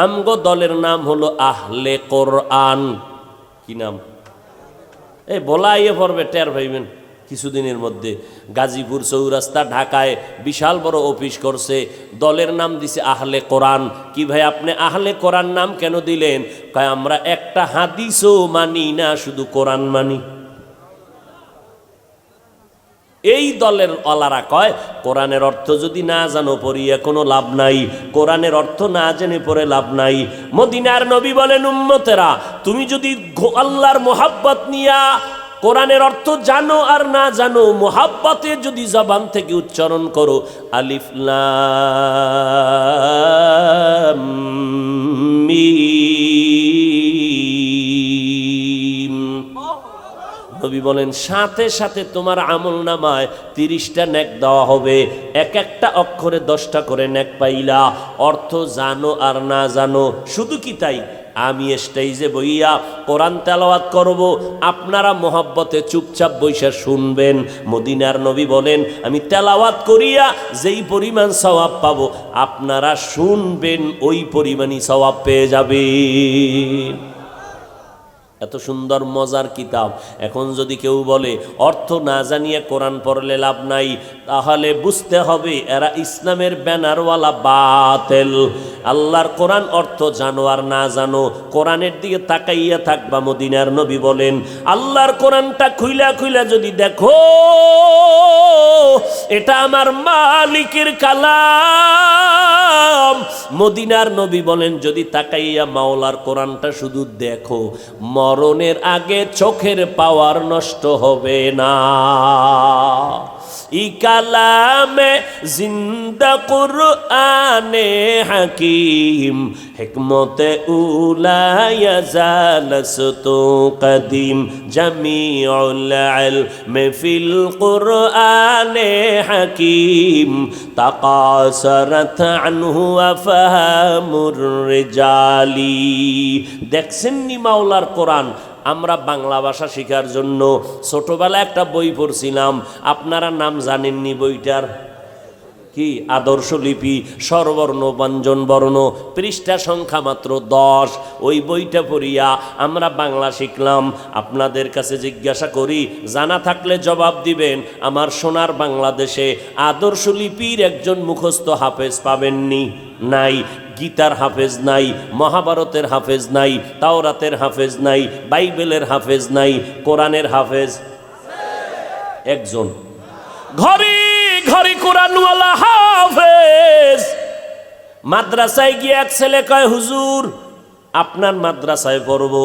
আমগো দলের নাম হলো আহলে কোরআন। কি নাম? এই বলাইয়ে পড়বে, টের পাইবেন কিছুদিনের মধ্যে। গাজীপুর চৌরাস্তা ঢাকায় বিশাল বড় অফিস করছে, দলের নাম দিছে আহলে কোরআন। কি ভাই আপনি আহলে কোরআন নাম কেন দিলেন? কয় আমরা একটা হাদিসও মানি না, শুধু কোরআন মানি। এই দলের অলারা কয় কোরআনের অর্থ যদি না জানো পড়িয়া কোনো লাভ নাই, কোরআনের অর্থ না জেনে পড়ে লাভ নাই। মদিনার নবী বলেন উম্মতেরা, তুমি যদি আল্লাহর মোহাব্বত নিয়া কোরআনের অর্থ জানো আর না জানো, মোহাব্বতে যদি জবান থেকে উচ্চারণ করো আলিফ লাম মিম, নবী বলেন সাথে সাথে তোমার আমল নামায় 30টা নেক দেওয়া হবে। এক একটা অক্ষরে 10টা করে নেক পাইলা। অর্থ জানো আর না জানো। শুধু কি তাই, আমি স্টেজে বইয়া কোরআন তেলাওয়াত করব, আপনারা মোহাব্বতে চুপচাপ বইসা শুনবেন। মদিনার নবী বলেন আমি তেলাওয়াত করিয়া যেই পরিমাণ সওয়াব পাবো, আপনারা শুনবেন ওই পরিমাণই সওয়াব পেয়ে যাবেন। এত সুন্দর মজার কিতাব। এখন যদি কেউ বলে অর্থ না জানিয়ে কোরআন পড়লে লাভ নাই, তাহলে বুঝতে হবে এরা ইসলামের ব্যানারওয়ালা বাতিল। আল্লাহর কোরআন অর্থ জানো আর না জানো, কোরআনের দিকে তাকাইয়া থাকবা। মদিনার নবী বলেন আল্লাহর কোরআনটা খুইলা খুইলা যদি দেখো এটা আমার মালিকের কালাম। মদিনার নবী বলেন যদি তাকাইয়া মাওলার কোরআনটা শুধু দেখো, মরণের আগে চোখের পাওয়ার নষ্ট হবে না। ই কালামে জিন্দা কুরআনে হাকিম, হিকমতে উলা ইয়াজালসতু কদিম, জামিউল ইলমি ফিল কুরআনে হাকিম, তাকাসারাত আনহু আফহামুর রিজালি। দেখছেন নি মাওলার কোরআন? আমরা বাংলা ভাষা শেখার জন্য ছোটবেলায় একটা বই পড়ছিলাম, আপনারা নাম জানেননি বইটার? কি? আদর্শ লিপি, স্বরবর্ণ ব্যঞ্জন বর্ণ, পৃষ্ঠা সংখ্যা মাত্র 10। ওই বইটা পড়িয়া আমরা বাংলা শিখলাম। আপনাদের কাছে জিজ্ঞাসা করি, জানা থাকলে জবাব দিবেন। আমার সোনার বাংলাদেশে আদর্শ লিপির একজন মুখস্থ হাফেজ পাবেননি? নাই। গীতার হাফেজ নাই, মহাভারতের হাফেজ নাই, তাওরাতের হাফেজ নাই, বাইবেলের হাফেজ নাই, কোরআনের হাফেজ একজন। ঘরে ঘরে কোরআনওয়ালা হাফেজ। মাদ্রাসায় গিয়ে এক ছেলে কয় হুজুর আপনার মাদ্রাসায় পড়বো।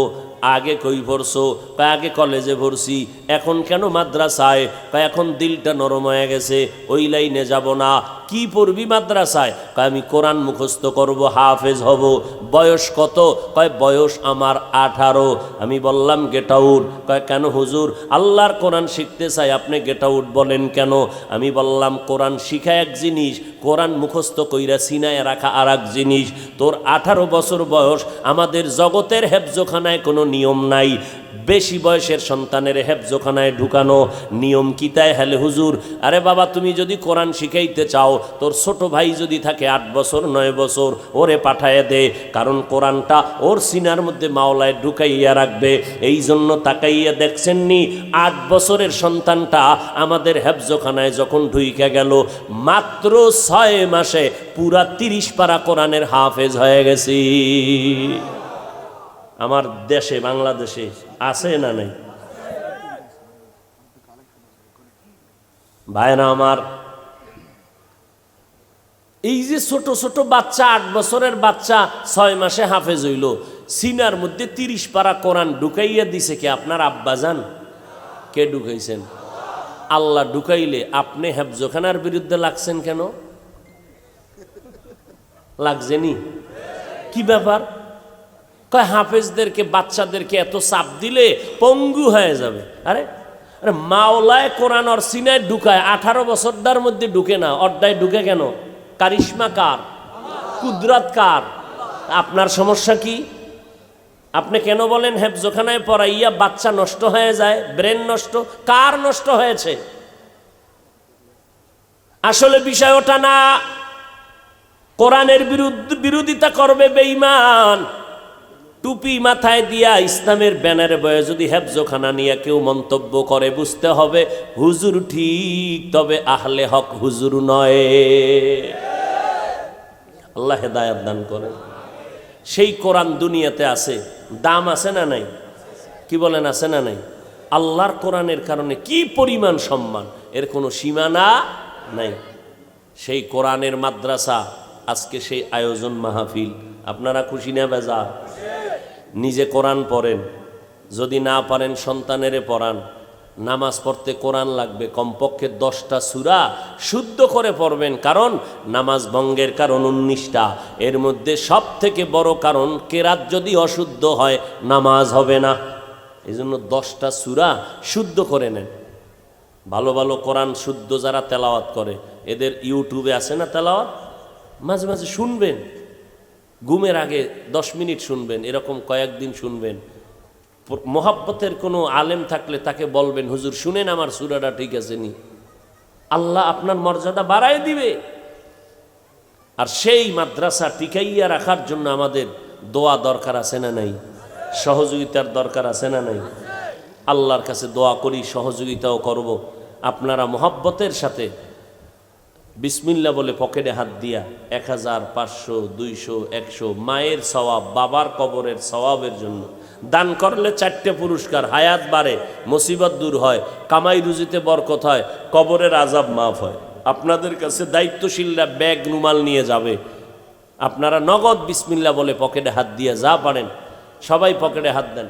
আগে কই পড়ছো? কয় আগে কলেজে পড়ছি। এখন কেন মাদ্রাসায়? কয় এখন দিলটা নরম হয়ে গেছে, ওই লাইনে যাব না। কি পড়বি মাদ্রাসায়? কয় আমি কোরআন মুখস্থ করব, হাফেজ হব। বয়স কত? কয় বয়স আমার 18। আমি বললাম গেট আউট। কয় কেন হুজুর? আল্লাহর কোরআন শিখতে চাই, আপনি গেট আউট বলেন কেন? আমি বললাম কোরআন শিখা এক জিনিস, কোরআন মুখস্থ কইরা সিনায় রাখা আর এক জিনিস। তোর 18 বছর বয়স, আমাদের জগতের হেফজখানায় কোনো নিয়ম নাই। বেশি বয়সের সন্তানের হেফজোখানায় ঢুকানো নিয়ম কি তাই? হেলে হুজুর, আরে বাবা তুমি যদি কোরআন শিখাইতে চাও, তোর ছোট ভাই যদি থাকে 8 বছর 9 বছর, ওরে পাঠায় দে, কারণ কোরআনটা ওর সিনার মধ্যে মাওলায় ঢুকাইয়া রাখবে। এই জন্য তাকাইয়া দেখছেননি 8 বছরের সন্তানটা আমাদের হেফজোখানায় যখন ঢুইকা গেল, মাত্র 6 মাসে পুরা 30 পারা কোরআনের হাফেজ হয়ে গেছি। আমার দেশে বাংলাদেশে আছে না নাই? ভাইরা আমার, এই যে ছোট ছোট বাচ্চা, 8 বছরের বাচ্চা 6 মাসে হাফেজ হইল, সিনার মধ্যে 30 পারা কোরআন ঢুকাইয়া দিছে কে? আপনার আব্বাজান? কে ঢুকাইছেন? আল্লাহ ঢুকাইলে আপনি হেফজোখানার বিরুদ্ধে লাগছেন কেন? লাগছেনি? কি ব্যাপার? কয় হাফেজদেরকে, বাচ্চাদেরকে এত চাপ দিলে পঙ্গু হয়ে যাবে। আরে আরে মাওলায় কোরআন আর সিনায় ঢুকায়, 18 বছরদার মধ্যে ঢুকে না, অর্ধায় ঢুকে কেন? কারিশমা কার? কুদরত কার? আপনার সমস্যা কি? আপনি কেন বলেন হেফজোখানায় পড়াইয়া বাচ্চা নষ্ট হয়ে যায়, ব্রেন নষ্ট? কার নষ্ট হয়েছে? আসলে বিষয় ওটা না। কোরআনের বিরোধিতা করবে বেঈমান, টুপি মাথায় দিয়া ইসলামের ব্যানারে বয়ে যদি হেফজোখানা নিয়ে কেউ মন্তব্য করে, বুঝতে হবে হুজুর ঠিক, তবে আহলে হক হুজুর নয়। আল্লাহ হেদায়েত দান করেন। সেই কোরআন দুনিয়াতে আছে, দাম আছে না নাই? কি বলেন, আছে না নাই? আল্লাহর কোরআনের কারণে কি পরিমাণ সম্মান, এর কোনো সীমানা নাই। সেই কোরআনের মাদ্রাসা, আজকে সেই আয়োজন মাহফিল, আপনারা খুশি না বেজার? নিজে কোরআন পড়েন, যদি না পারেন সন্তানেরে পড়ান। নামাজ পড়তে কোরআন লাগবে, কমপক্ষে 10টা সূরা শুদ্ধ করে পড়বেন, কারণ নামাজ ভঙ্গের কারণ 19টা, এর মধ্যে সব থেকে বড় কারণ কেরাত যদি অশুদ্ধ হয় নামাজ হবে না। এই জন্য 10টা সূরা শুদ্ধ করে নেন। ভালো ভালো কোরআন শুদ্ধ যারা তেলাওয়াত করে, এদের ইউটিউবে আছে না তেলাওয়াত, মাঝে মাঝে শুনবেন, ঘুমের আগে 10 মিনিট শুনবেন, এরকম কয়েকদিন শুনবেন। মোহাব্বতের কোনো আলেম থাকলে তাকে বলবেন, হুজুর শুনেন আমার সূরাটা ঠিক আছে নি, আল্লাহ আপনার মর্যাদা বাড়ায় দিবে। আর সেই মাদ্রাসা টিকাইয়া রাখার জন্য আমাদের দোয়া দরকার আছে না নাই? সহযোগিতার দরকার আছে না নাই? আল্লাহর কাছে দোয়া করি, সহযোগিতাও করব। আপনারা মোহাব্বতের সাথে বিসমিল্লাহ বলে পকেটে হাত দিয়া 1000, 500, 200, 100 মায়ের সওয়াব, বাবার কবরের সওয়াবের জন্য দান করলে 4টে পুরস্কার: হায়াত বাড়ে, মুসিবত দূর হয়, কামাই রুজিতে বরকত হয়, কবরের আযাব মাফ হয়। আপনাদের কাছে দায়িত্বশীলরা ব্যাগ রুমাল নিয়ে যাবে, আপনারা নগদ বিসমিল্লাহ বলে পকেটে হাত দিয়ে যা পারেন সবাই পকেটে হাত দেন।